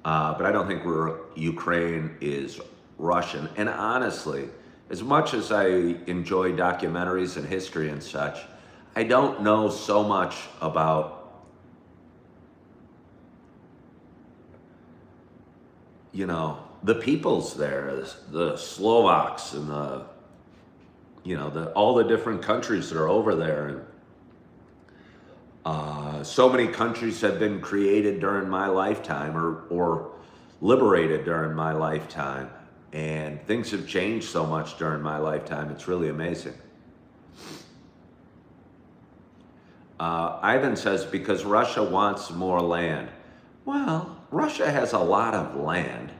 but I don't think Ukraine is Russian. And honestly, as much as I enjoy documentaries and history and such, I don't know so much about, you know, the peoples there, the Slovaks and the, you know, all the different countries that are over there. And so many countries have been created during my lifetime or liberated during my lifetime. And things have changed so much during my lifetime. It's really amazing. Ivan says, because Russia wants more land. Well, Russia has a lot of land.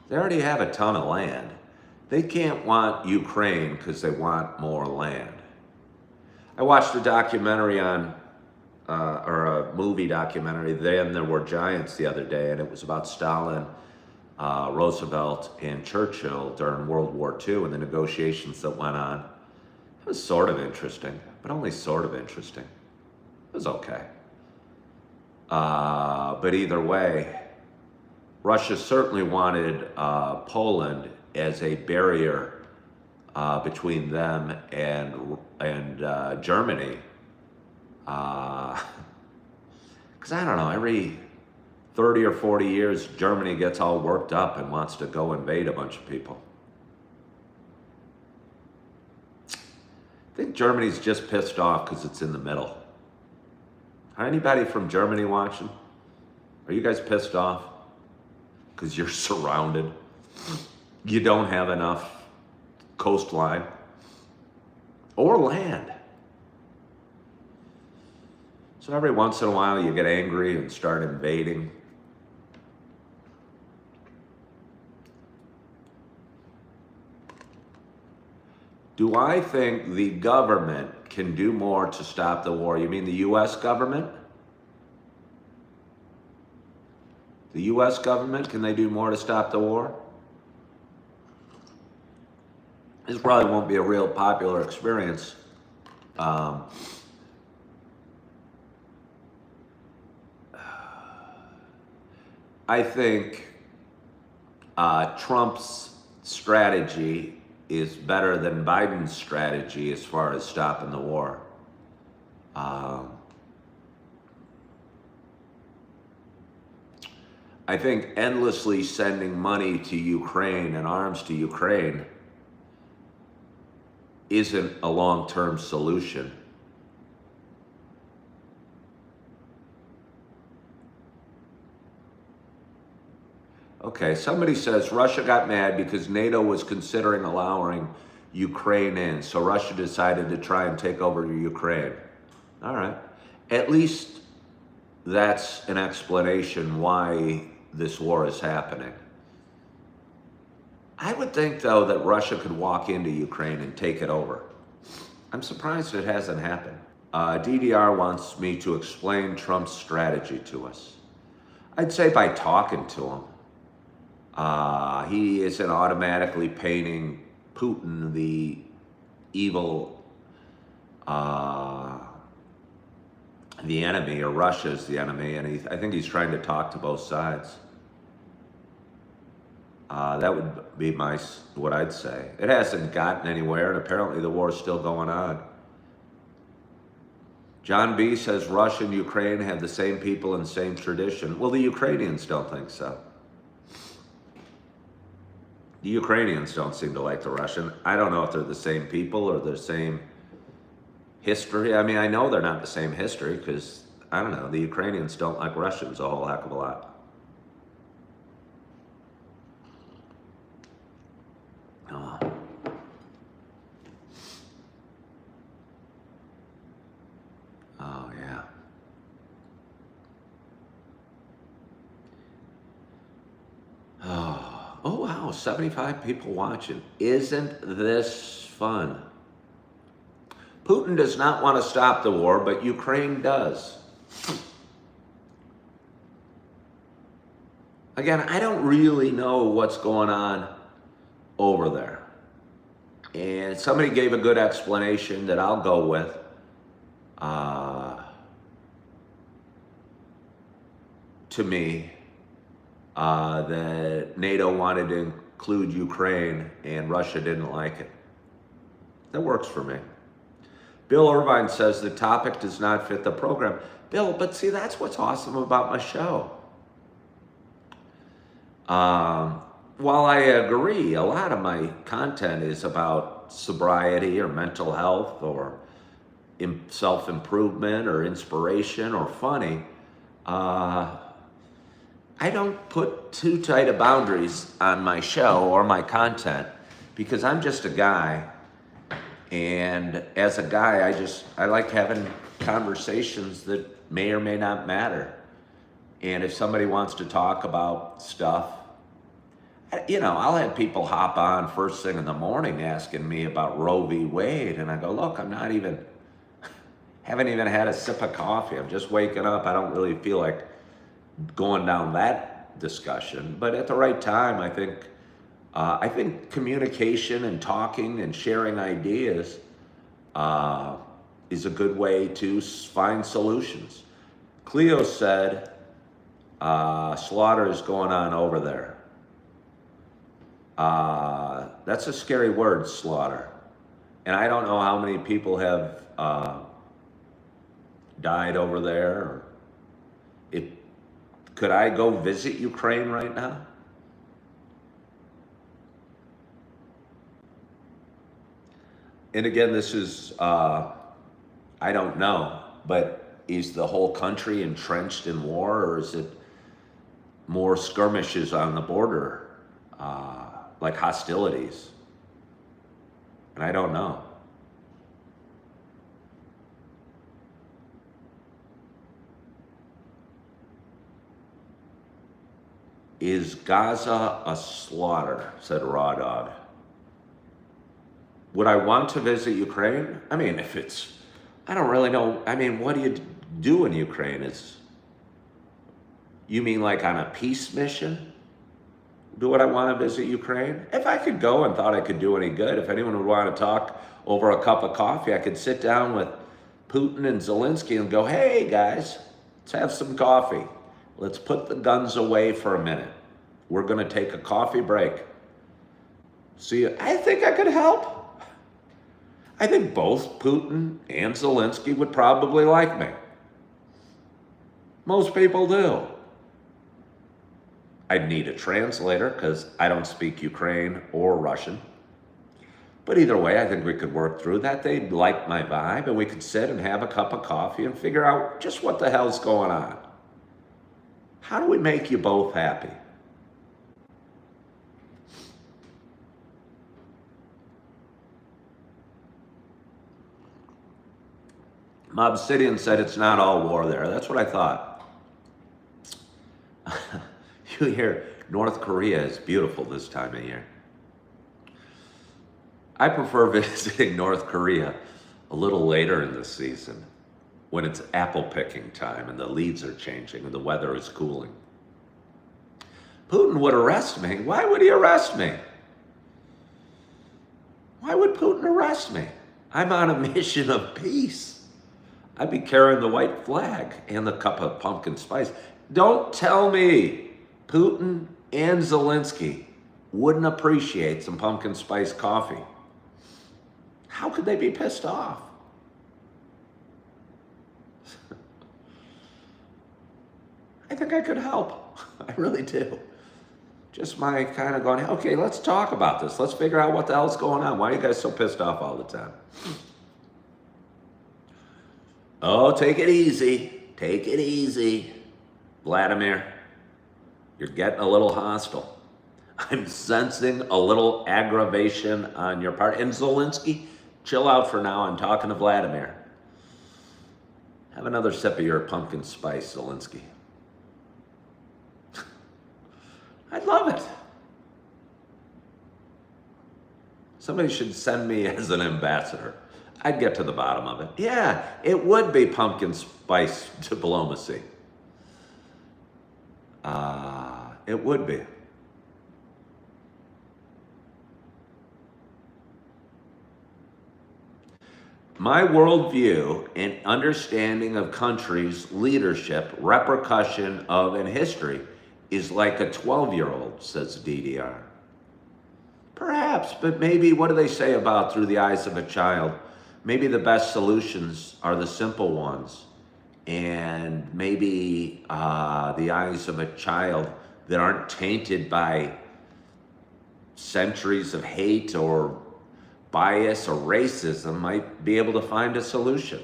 They already have a ton of land. They can't want Ukraine because they want more land. I watched a documentary on, or a movie documentary, Then There Were Giants, the other day, and it was about Stalin, Roosevelt, and Churchill during World War II and the negotiations that went on. It was sort of interesting, but only sort of interesting. It was okay. But either way, Russia certainly wanted Poland as a barrier between them and Germany. Because I don't know, every 30 or 40 years, Germany gets all worked up and wants to go invade a bunch of people. I think Germany's just pissed off because it's in the middle. Anybody from Germany watching? Are you guys pissed off? Because you're surrounded. You don't have enough coastline or land. So every once in a while you get angry and start invading. Do I think the government can do more to stop the war? You mean the U.S. government? The U.S. government, can they do more to stop the war? This probably won't be a real popular experience. Um, I think Trump's strategy is better than Biden's strategy as far as stopping the war. Um, I think endlessly sending money to Ukraine and arms to Ukraine isn't a long-term solution. Okay, somebody says Russia got mad because NATO was considering allowing Ukraine in, so Russia decided to try and take over Ukraine. All right. At least that's an explanation why this war is happening. I would think, though, that Russia could walk into Ukraine and take it over. I'm surprised it hasn't happened. DDR wants me to explain Trump's strategy to us. I'd say by talking to him. He isn't automatically painting Putin the evil, the enemy, or Russia's the enemy, and I think he's trying to talk to both sides. That would be what I'd say. It hasn't gotten anywhere, and apparently the war's still going on. John B. says Russia and Ukraine have the same people and same tradition. Well, the Ukrainians don't think so. The Ukrainians don't seem to like the Russian. I don't know if they're the same people or the same history. I mean, I know they're not the same history because, I don't know, the Ukrainians don't like Russians a whole heck of a lot. Oh. Oh, yeah. Oh, wow, 75 people watching. Isn't this fun? Putin does not want to stop the war, but Ukraine does. Again, I don't really know what's going on over there. And somebody gave a good explanation that I'll go with. To me, that NATO wanted to include Ukraine and Russia didn't like it. That works for me. Bill Irvine says the topic does not fit the program. Bill, but see, that's what's awesome about my show. While I agree, a lot of my content is about sobriety or mental health or self-improvement or inspiration or funny, I don't put too tight of boundaries on my show or my content because I'm just a guy. And as a guy, I like having conversations that may or may not matter. And if somebody wants to talk about stuff, I'll have people hop on first thing in the morning asking me about Roe v. Wade. And I go, look, haven't even had a sip of coffee. I'm just waking up. I don't really feel like going down that discussion. But at the right time, I think communication and talking and sharing ideas is a good way to find solutions. Cleo said, slaughter is going on over there. That's a scary word, slaughter. And I don't know how many people have died over there. Could I go visit Ukraine right now? And again, this is, I don't know, but is the whole country entrenched in war, or is it more skirmishes on the border, like hostilities? And I don't know. Is Gaza a slaughter? Said Raw Dog. Would I want to visit Ukraine? I mean, I don't really know. I mean, what do you do in Ukraine? You mean like on a peace mission? Do what I want to visit Ukraine? If I could go and thought I could do any good, if anyone would want to talk over a cup of coffee, I could sit down with Putin and Zelensky and go, hey guys, let's have some coffee. Let's put the guns away for a minute. We're going to take a coffee break. See, I think I could help. I think both Putin and Zelensky would probably like me. Most people do. I'd need a translator because I don't speak Ukraine or Russian. But either way, I think we could work through that. They'd like my vibe, and we could sit and have a cup of coffee and figure out just what the hell's going on. How do we make you both happy? Mobsidian said it's not all war there. That's what I thought. You hear North Korea is beautiful this time of year. I prefer visiting North Korea a little later in the season when it's apple picking time and the leaves are changing and the weather is cooling. Putin would arrest me. Why would he arrest me? Why would Putin arrest me? I'm on a mission of peace. I'd be carrying the white flag and the cup of pumpkin spice. Don't tell me Putin and Zelensky wouldn't appreciate some pumpkin spice coffee. How could they be pissed off? I think I could help. I really do. Just my kind of going, okay, let's talk about this. Let's figure out what the hell's going on. Why are you guys so pissed off all the time? Oh, take it easy. Take it easy. Vladimir, you're getting a little hostile. I'm sensing a little aggravation on your part. And Zelensky, chill out for now. I'm talking to Vladimir. Have another sip of your pumpkin spice, Zelensky. I'd love it. Somebody should send me as an ambassador. I'd get to the bottom of it. Yeah, it would be pumpkin spice diplomacy. It would be. My worldview and understanding of countries, leadership, repercussion of, and history is like a 12-year-old, says DDR. Perhaps, but maybe, what do they say about through the eyes of a child? Maybe the best solutions are the simple ones. And maybe the eyes of a child that aren't tainted by centuries of hate or bias or racism might be able to find a solution.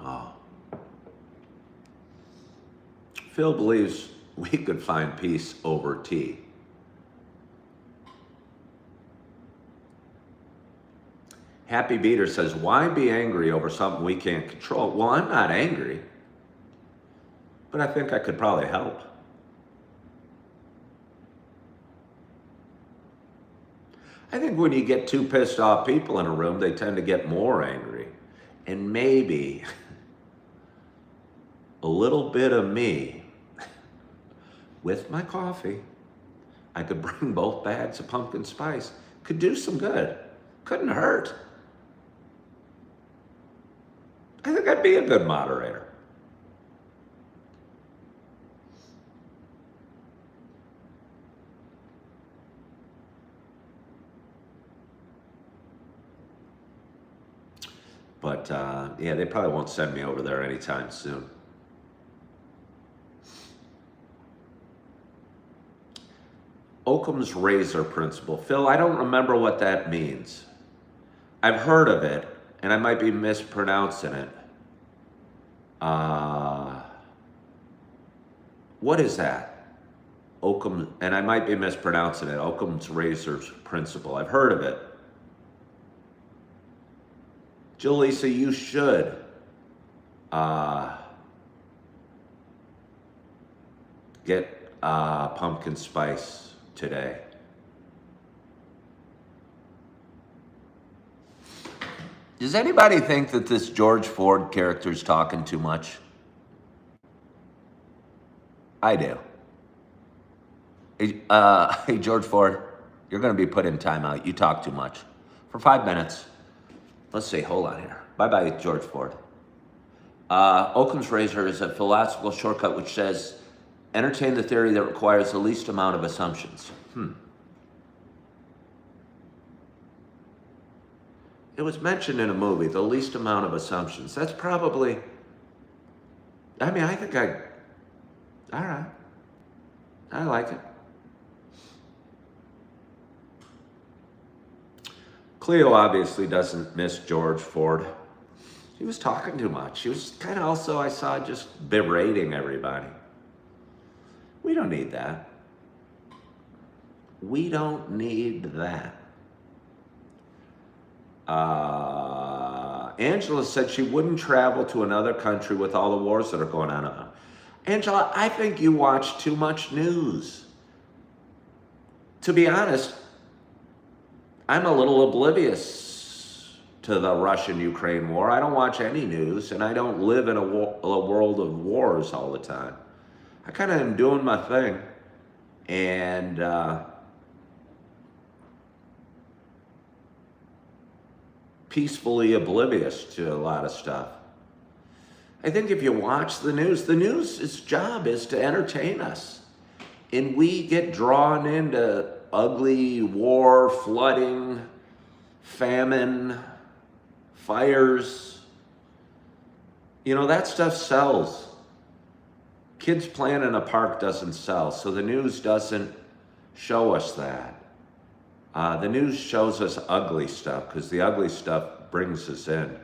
Oh. Phil believes we could find peace over tea. Happy Beater says, why be angry over something we can't control? Well, I'm not angry, but I think I could probably help. I think when you get two pissed off people in a room, they tend to get more angry. And maybe a little bit of me, with my coffee, I could bring both bags of pumpkin spice. Could do some good. Couldn't hurt. I think I'd be a good moderator. But yeah, they probably won't send me over there anytime soon. Occam's razor principle. Phil, I don't remember what that means. I've heard of it, and I might be mispronouncing it. What is that? Occam, and I might be mispronouncing it. Occam's razor principle. I've heard of it. Julissa, you should get pumpkin spice today. Does anybody think that this George Ford character's talking too much? I do. Hey, George Ford, you're going to be put in timeout. You talk too much. For 5 minutes. Let's see, hold on here. Bye-bye, George Ford. Occam's razor is a philosophical shortcut which says, entertain the theory that requires the least amount of assumptions. It was mentioned in a movie, the least amount of assumptions. That's probably, I think all right. I like it. Cleo obviously doesn't miss George Ford. He was talking too much. He was kind of also, I saw, just berating everybody. We don't need that. We don't need that. Angela said she wouldn't travel to another country with all the wars that are going on. Angela, I think you watch too much news. To be honest, I'm a little oblivious to the Russian-Ukraine war. I don't watch any news, and I don't live in a world of wars all the time. I kind of am doing my thing, and peacefully oblivious to a lot of stuff. I think if you watch the news's job is to entertain us. And we get drawn into ugly war, flooding, famine, fires. You know, that stuff sells. Kids playing in a park doesn't sell, so the news doesn't show us that. The news shows us ugly stuff because the ugly stuff brings us in.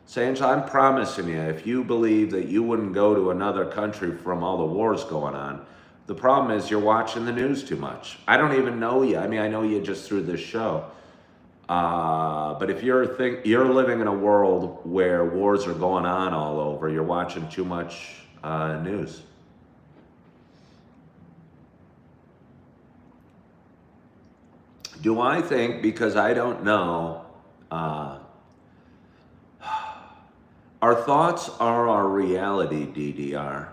So, Angela, I'm promising you, if you believe that you wouldn't go to another country from all the wars going on, the problem is you're watching the news too much. I don't even know you. I mean, I know you just through this show. But if you're living in a world where wars are going on all over, you're watching too much news. Do I think, because I don't know, our thoughts are our reality, DDR.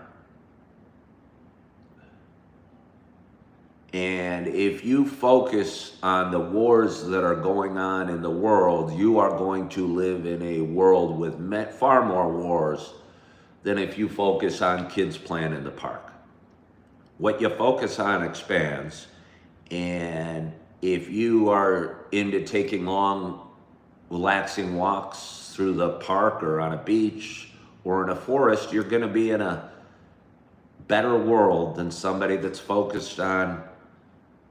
And if you focus on the wars that are going on in the world, you are going to live in a world with far more wars than if you focus on kids playing in the park. What you focus on expands, and if you are into taking long, relaxing walks through the park or on a beach or in a forest, you're going to be in a better world than somebody that's focused on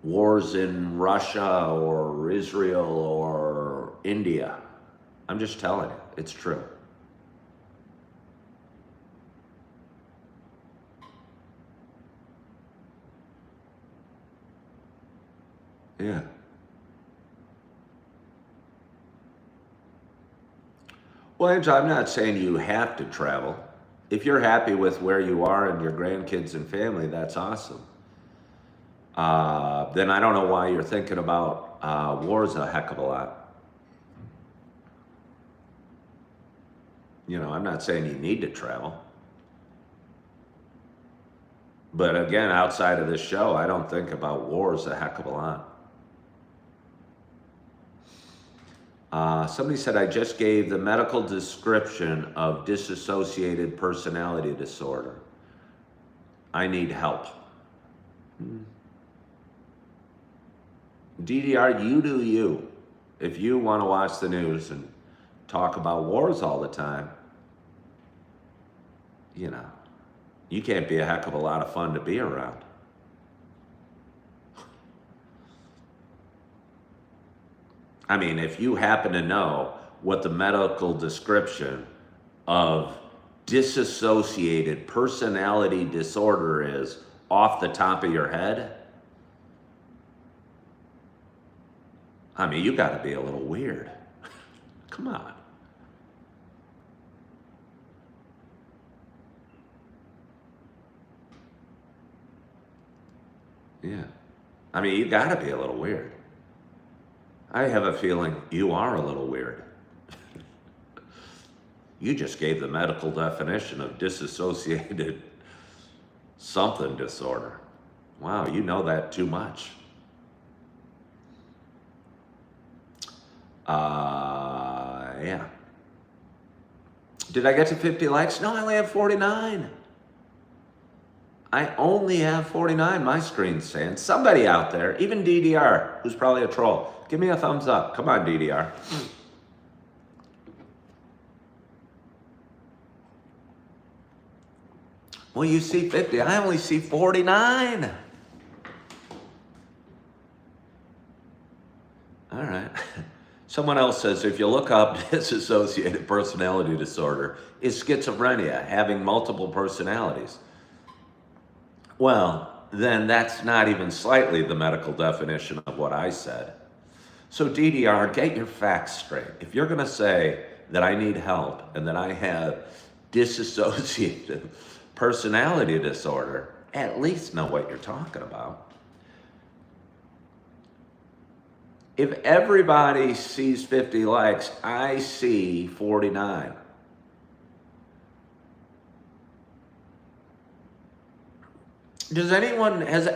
wars in Russia or Israel or India. I'm just telling you, it's true. Yeah. Well, Angela, I'm not saying you have to travel. If you're happy with where you are and your grandkids and family, that's awesome. Then I don't know why you're thinking about wars a heck of a lot. You know, I'm not saying you need to travel. But again, outside of this show, I don't think about wars a heck of a lot. Somebody said, I just gave the medical description of dissociated personality disorder. I need help. DDR, you do you. If you want to watch the news and talk about wars all the time, you know, you can't be a heck of a lot of fun to be around. I mean, if you happen to know what the medical description of dissociated personality disorder is off the top of your head, I mean, you got to be a little weird. Come on. Yeah. I mean, you got to be a little weird. I have a feeling you are a little weird. You just gave the medical definition of dissociated something disorder. Wow, you know that too much. Yeah. Did I get to 50 likes? No, I only have 49. I only have 49, my screen's saying. Somebody out there, even DDR, who's probably a troll, give me a thumbs up. Come on, DDR. Well, you see 50. I only see 49. All right. Someone else says, if you look up dissociated personality disorder, is schizophrenia, having multiple personalities. Well, then that's not even slightly the medical definition of what I said. So DDR, get your facts straight. If you're going to say that I need help and that I have dissociated personality disorder, at least know what you're talking about. If everybody sees 50 likes, I see 49. Has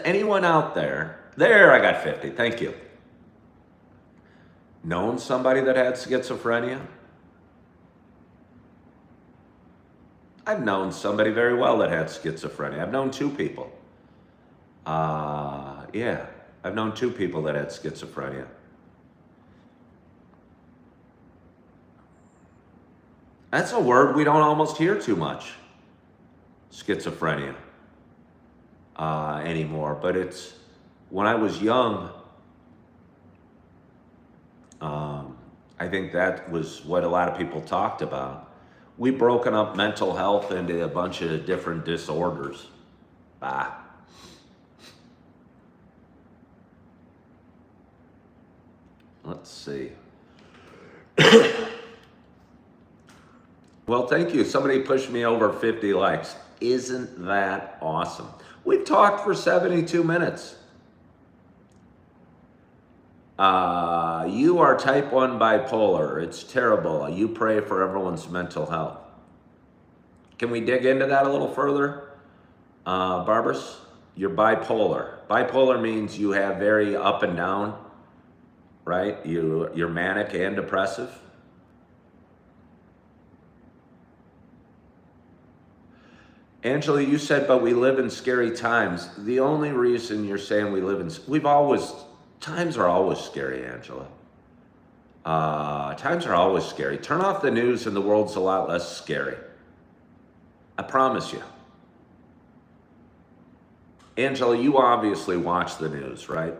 anyone out there, I got 50, thank you, known somebody that had schizophrenia? I've known somebody very well that had schizophrenia. I've known 2 people. Yeah, I've known 2 people that had schizophrenia. That's a word we don't almost hear too much, schizophrenia, anymore. But it's, when I was young, I think that was what a lot of people talked about. We've broken up mental health into a bunch of different disorders. Let's see. Well, thank you. Somebody pushed me over 50 likes. Isn't that awesome? We've talked for 72 minutes. You are type 1 bipolar. It's terrible. You pray for everyone's mental health. Can we dig into that a little further? Barbara, you're bipolar. Bipolar means you have very up and down, right? You're manic and depressive. Angela, you said, but we live in scary times. The only reason you're saying we live in, times are always scary, Angela. Times are always scary. Turn off the news and the world's a lot less scary. I promise you. Angela, you obviously watch the news, right?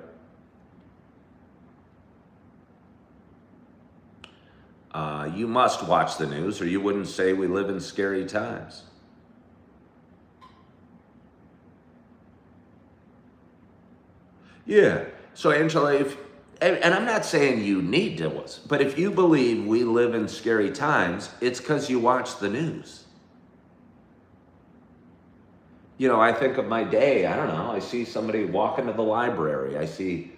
You must watch the news or you wouldn't say we live in scary times. Yeah. So Angela, and I'm not saying you need to, but if you believe we live in scary times, it's because you watch the news. You know, I think of my day, I don't know, I see somebody walk into the library, I see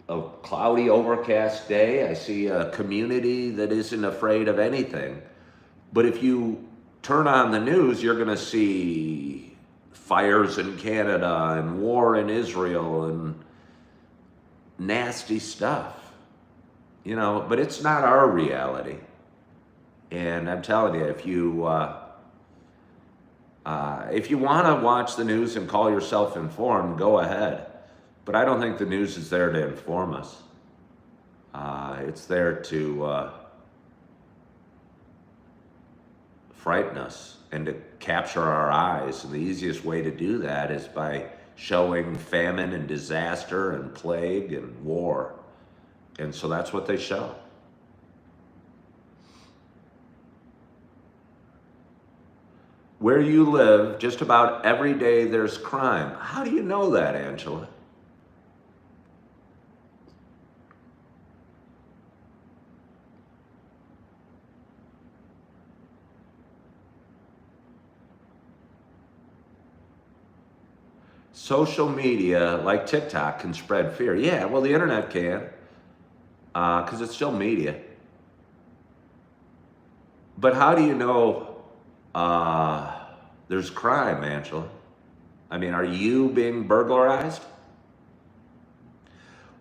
a cloudy, overcast day, I see a community that isn't afraid of anything. But if you turn on the news, you're going to see fires in Canada and war in Israel and nasty stuff, you know, but it's not our reality. And I'm telling you, if you want to watch the news and call yourself informed, go ahead. But I don't think the news is there to inform us. It's there to frighten us and to capture our eyes. And the easiest way to do that is by showing famine and disaster and plague and war. And so that's what they show. Where you live, just about every day there's crime. How do you know that, Angela? Social media, like TikTok, can spread fear. Yeah, well, the internet can, because it's still media. But how do you know there's crime, Angela? I mean, are you being burglarized?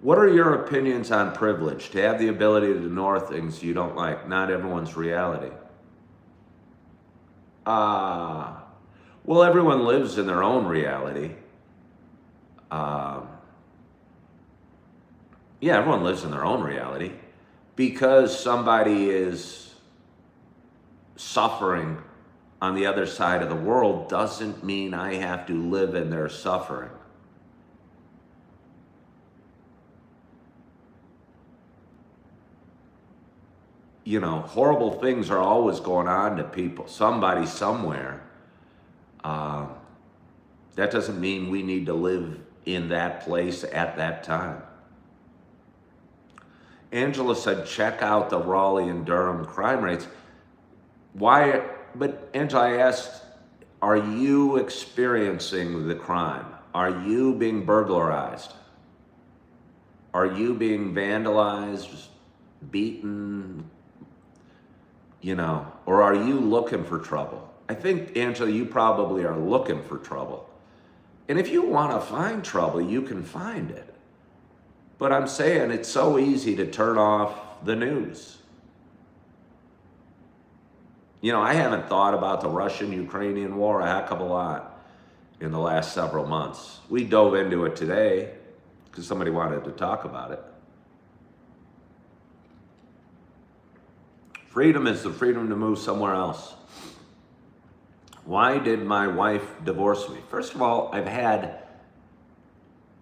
What are your opinions on privilege? To have the ability to ignore things you don't like. Not everyone's reality. Well, everyone lives in their own reality. Yeah, everyone lives in their own reality. Because somebody is suffering on the other side of the world doesn't mean I have to live in their suffering. You know, horrible things are always going on to people, somebody somewhere. That doesn't mean we need to live in that place at that time. Angela said, check out the Raleigh and Durham crime rates. Why? But Angela, I asked, are you experiencing the crime? Are you being burglarized? Are you being vandalized, beaten, or are you looking for trouble? I think, Angela, you probably are looking for trouble. And if you want to find trouble, you can find it. But I'm saying it's so easy to turn off the news. I haven't thought about the Russian-Ukrainian war a heck of a lot in the last several months. We dove into it today because somebody wanted to talk about it. Freedom is the freedom to move somewhere else. Why did my wife divorce me? First of all, I've had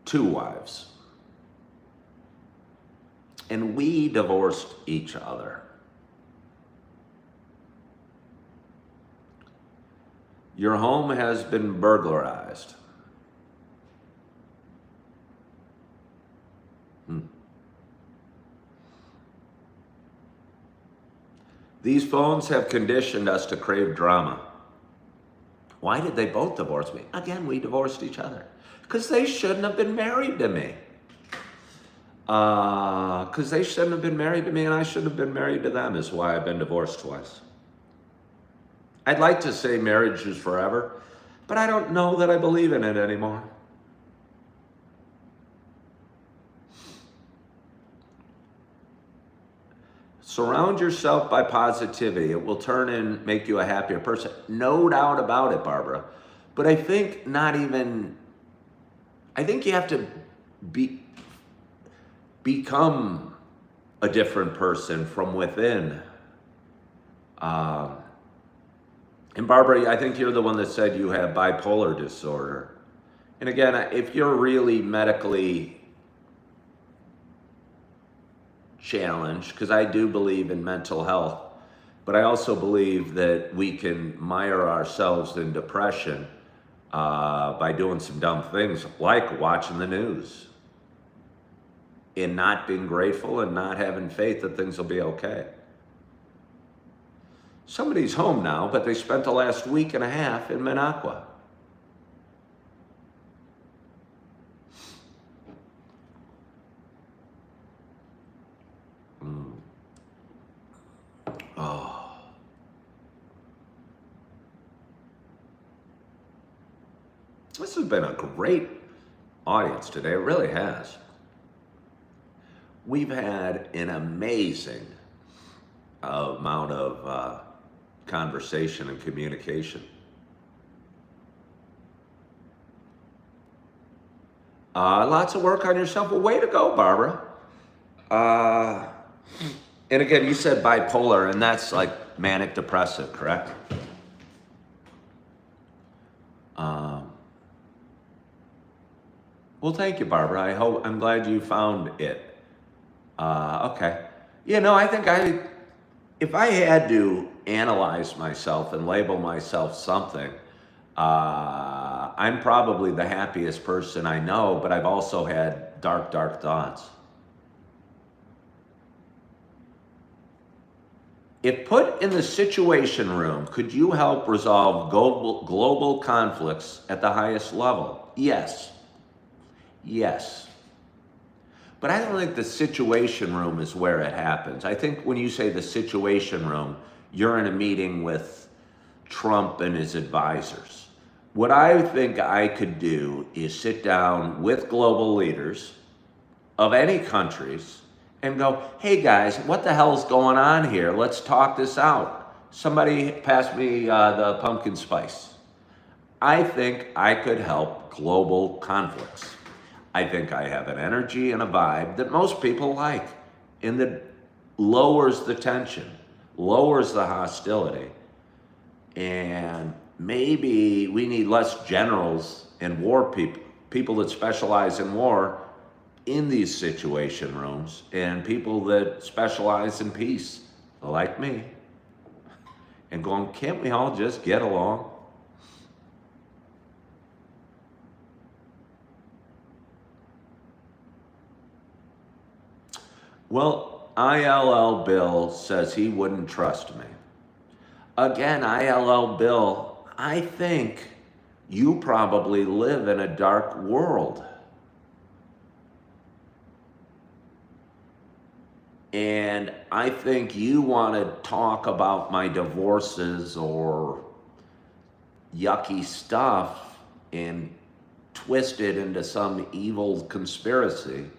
2 wives. And we divorced each other. Your home has been burglarized. These phones have conditioned us to crave drama. Why did they both divorce me? Again, we divorced each other. Because they shouldn't have been married to me. Because they shouldn't have been married to me and I shouldn't have been married to them is why I've been divorced twice. I'd like to say marriage is forever, but I don't know that I believe in it anymore. Surround yourself by positivity. It will turn and make you a happier person. No doubt about it, Barbara. But I think I think you have to become a different person from within. And Barbara, I think you're the one that said you have bipolar disorder. And again, if you're really medically challenged, because I do believe in mental health, but I also believe that we can mire ourselves in depression by doing some dumb things like watching the news and not being grateful and not having faith that things will be okay. Somebody's home now, but they spent the last week and a half in Minocqua. Oh. This has been a great audience today. It really has. We've had an amazing amount of conversation and communication. Lots of work on yourself. Well, way to go, Barbara. And again, you said bipolar, and that's like manic depressive, correct? Well, thank you, Barbara. I'm glad you found it. Okay. I think if I had to analyze myself and label myself something, I'm probably the happiest person I know, but I've also had dark, dark thoughts. If put in the situation room, could you help resolve global conflicts at the highest level? Yes. Yes. But I don't think the situation room is where it happens. I think when you say the situation room, you're in a meeting with Trump and his advisors. What I think I could do is sit down with global leaders of any countries and go, hey guys, what the hell's going on here? Let's talk this out. Somebody pass me the pumpkin spice. I think I could help global conflicts. I think I have an energy and a vibe that most people like, and that lowers the tension, lowers the hostility. And maybe we need less generals and war people that specialize in war in these situation rooms, and people that specialize in peace, like me, and going, can't we all just get along? Well, ILL Bill says he wouldn't trust me. Again, ILL Bill, I think you probably live in a dark world. And I think you want to talk about my divorces or yucky stuff and twist it into some evil conspiracy.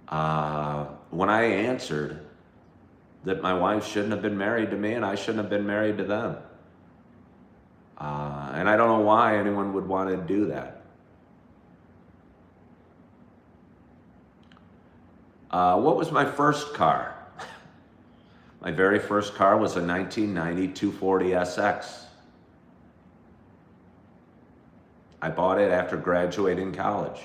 When I answered that my wife shouldn't have been married to me and I shouldn't have been married to them. And I don't know why anyone would want to do that. What was my first car? My very first car was a 1990 240 SX. I bought it after graduating college.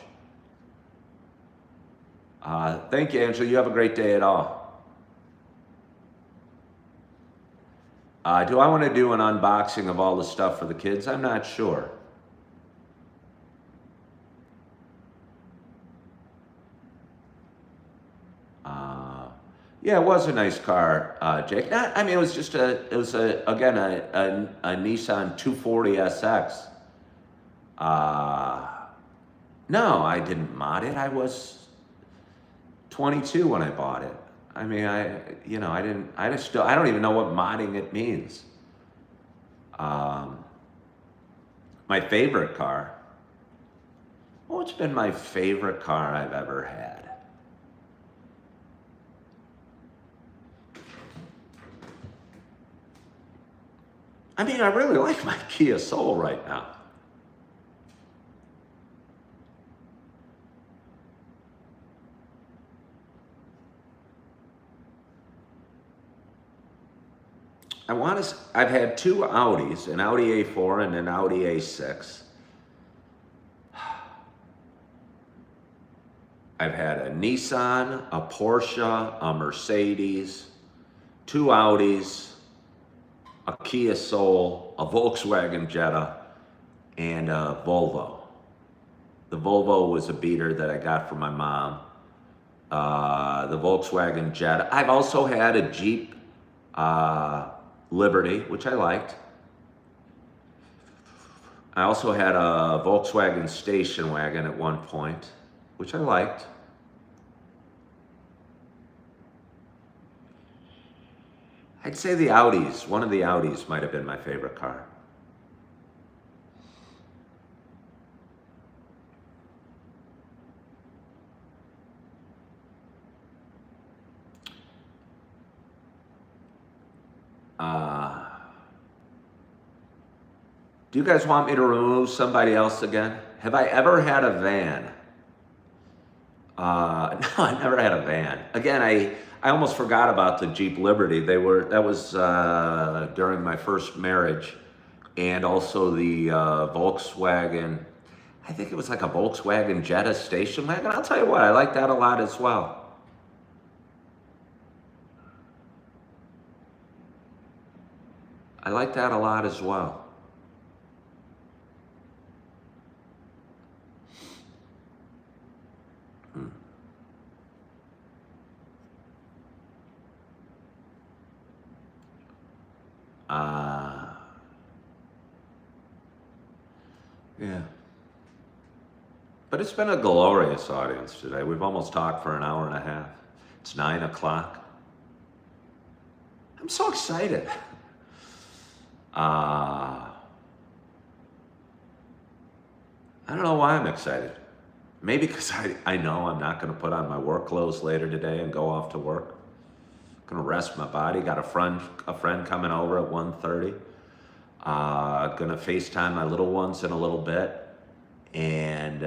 Thank you, Angela. You have a great day at all. Do I want to do an unboxing of all the stuff for the kids? I'm not sure. Yeah, it was a nice car, Jake. I mean, it was just again a Nissan 240 SX. No, I didn't mod it. I was 22 when I bought it. I mean, I don't even know what modding it means. My favorite car. What's been my favorite car I've ever had? I mean, I really like my Kia Soul right now. I've had two Audis, an Audi A4 and an Audi A6. I've had a Nissan, a Porsche, a Mercedes, two Audis, a Kia Soul, a Volkswagen Jetta, and a Volvo. The Volvo was a beater that I got from my mom. The Volkswagen Jetta. I've also had a Jeep Liberty, which I liked. I also had a Volkswagen station wagon at one point, which I liked. I'd say the Audis, one of the Audis might have been my favorite car. Do you guys want me to remove somebody else again? Have I ever had a van? No, I never had a van. Again, I almost forgot about the Jeep Liberty. That was during my first marriage, and also the Volkswagen. I think it was like a Volkswagen Jetta station wagon. I'll tell you what, I like that a lot as well. I like that a lot as well. Yeah. But it's been a glorious audience today. We've almost talked for an hour and a half. It's 9 o'clock. I'm so excited. I don't know why I'm excited. Maybe because I know I'm not going to put on my work clothes later today and go off to work. I'm going to rest my body. Got a friend coming over at 1:30. Going to FaceTime my little ones in a little bit. And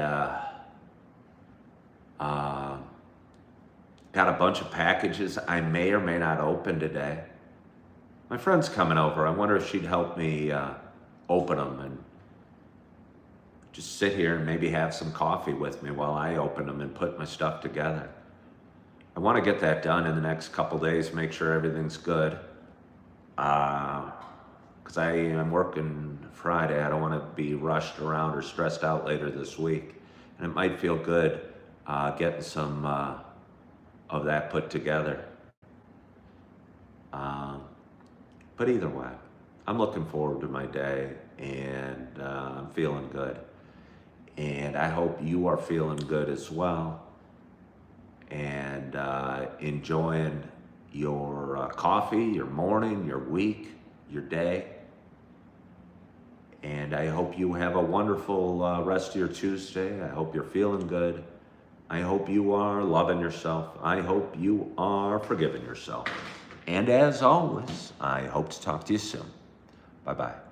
got a bunch of packages I may or may not open today. My friend's coming over. I wonder if she'd help me open them and just sit here and maybe have some coffee with me while I open them and put my stuff together. I want to get that done in the next couple days, make sure everything's good. Because I am working Friday. I don't want to be rushed around or stressed out later this week. And it might feel good getting some of that put together. But either way, I'm looking forward to my day, and I'm feeling good. And I hope you are feeling good as well, and enjoying your coffee, your morning, your week, your day. And I hope you have a wonderful rest of your Tuesday. I hope you're feeling good. I hope you are loving yourself. I hope you are forgiving yourself. And as always, I hope to talk to you soon. Bye-bye.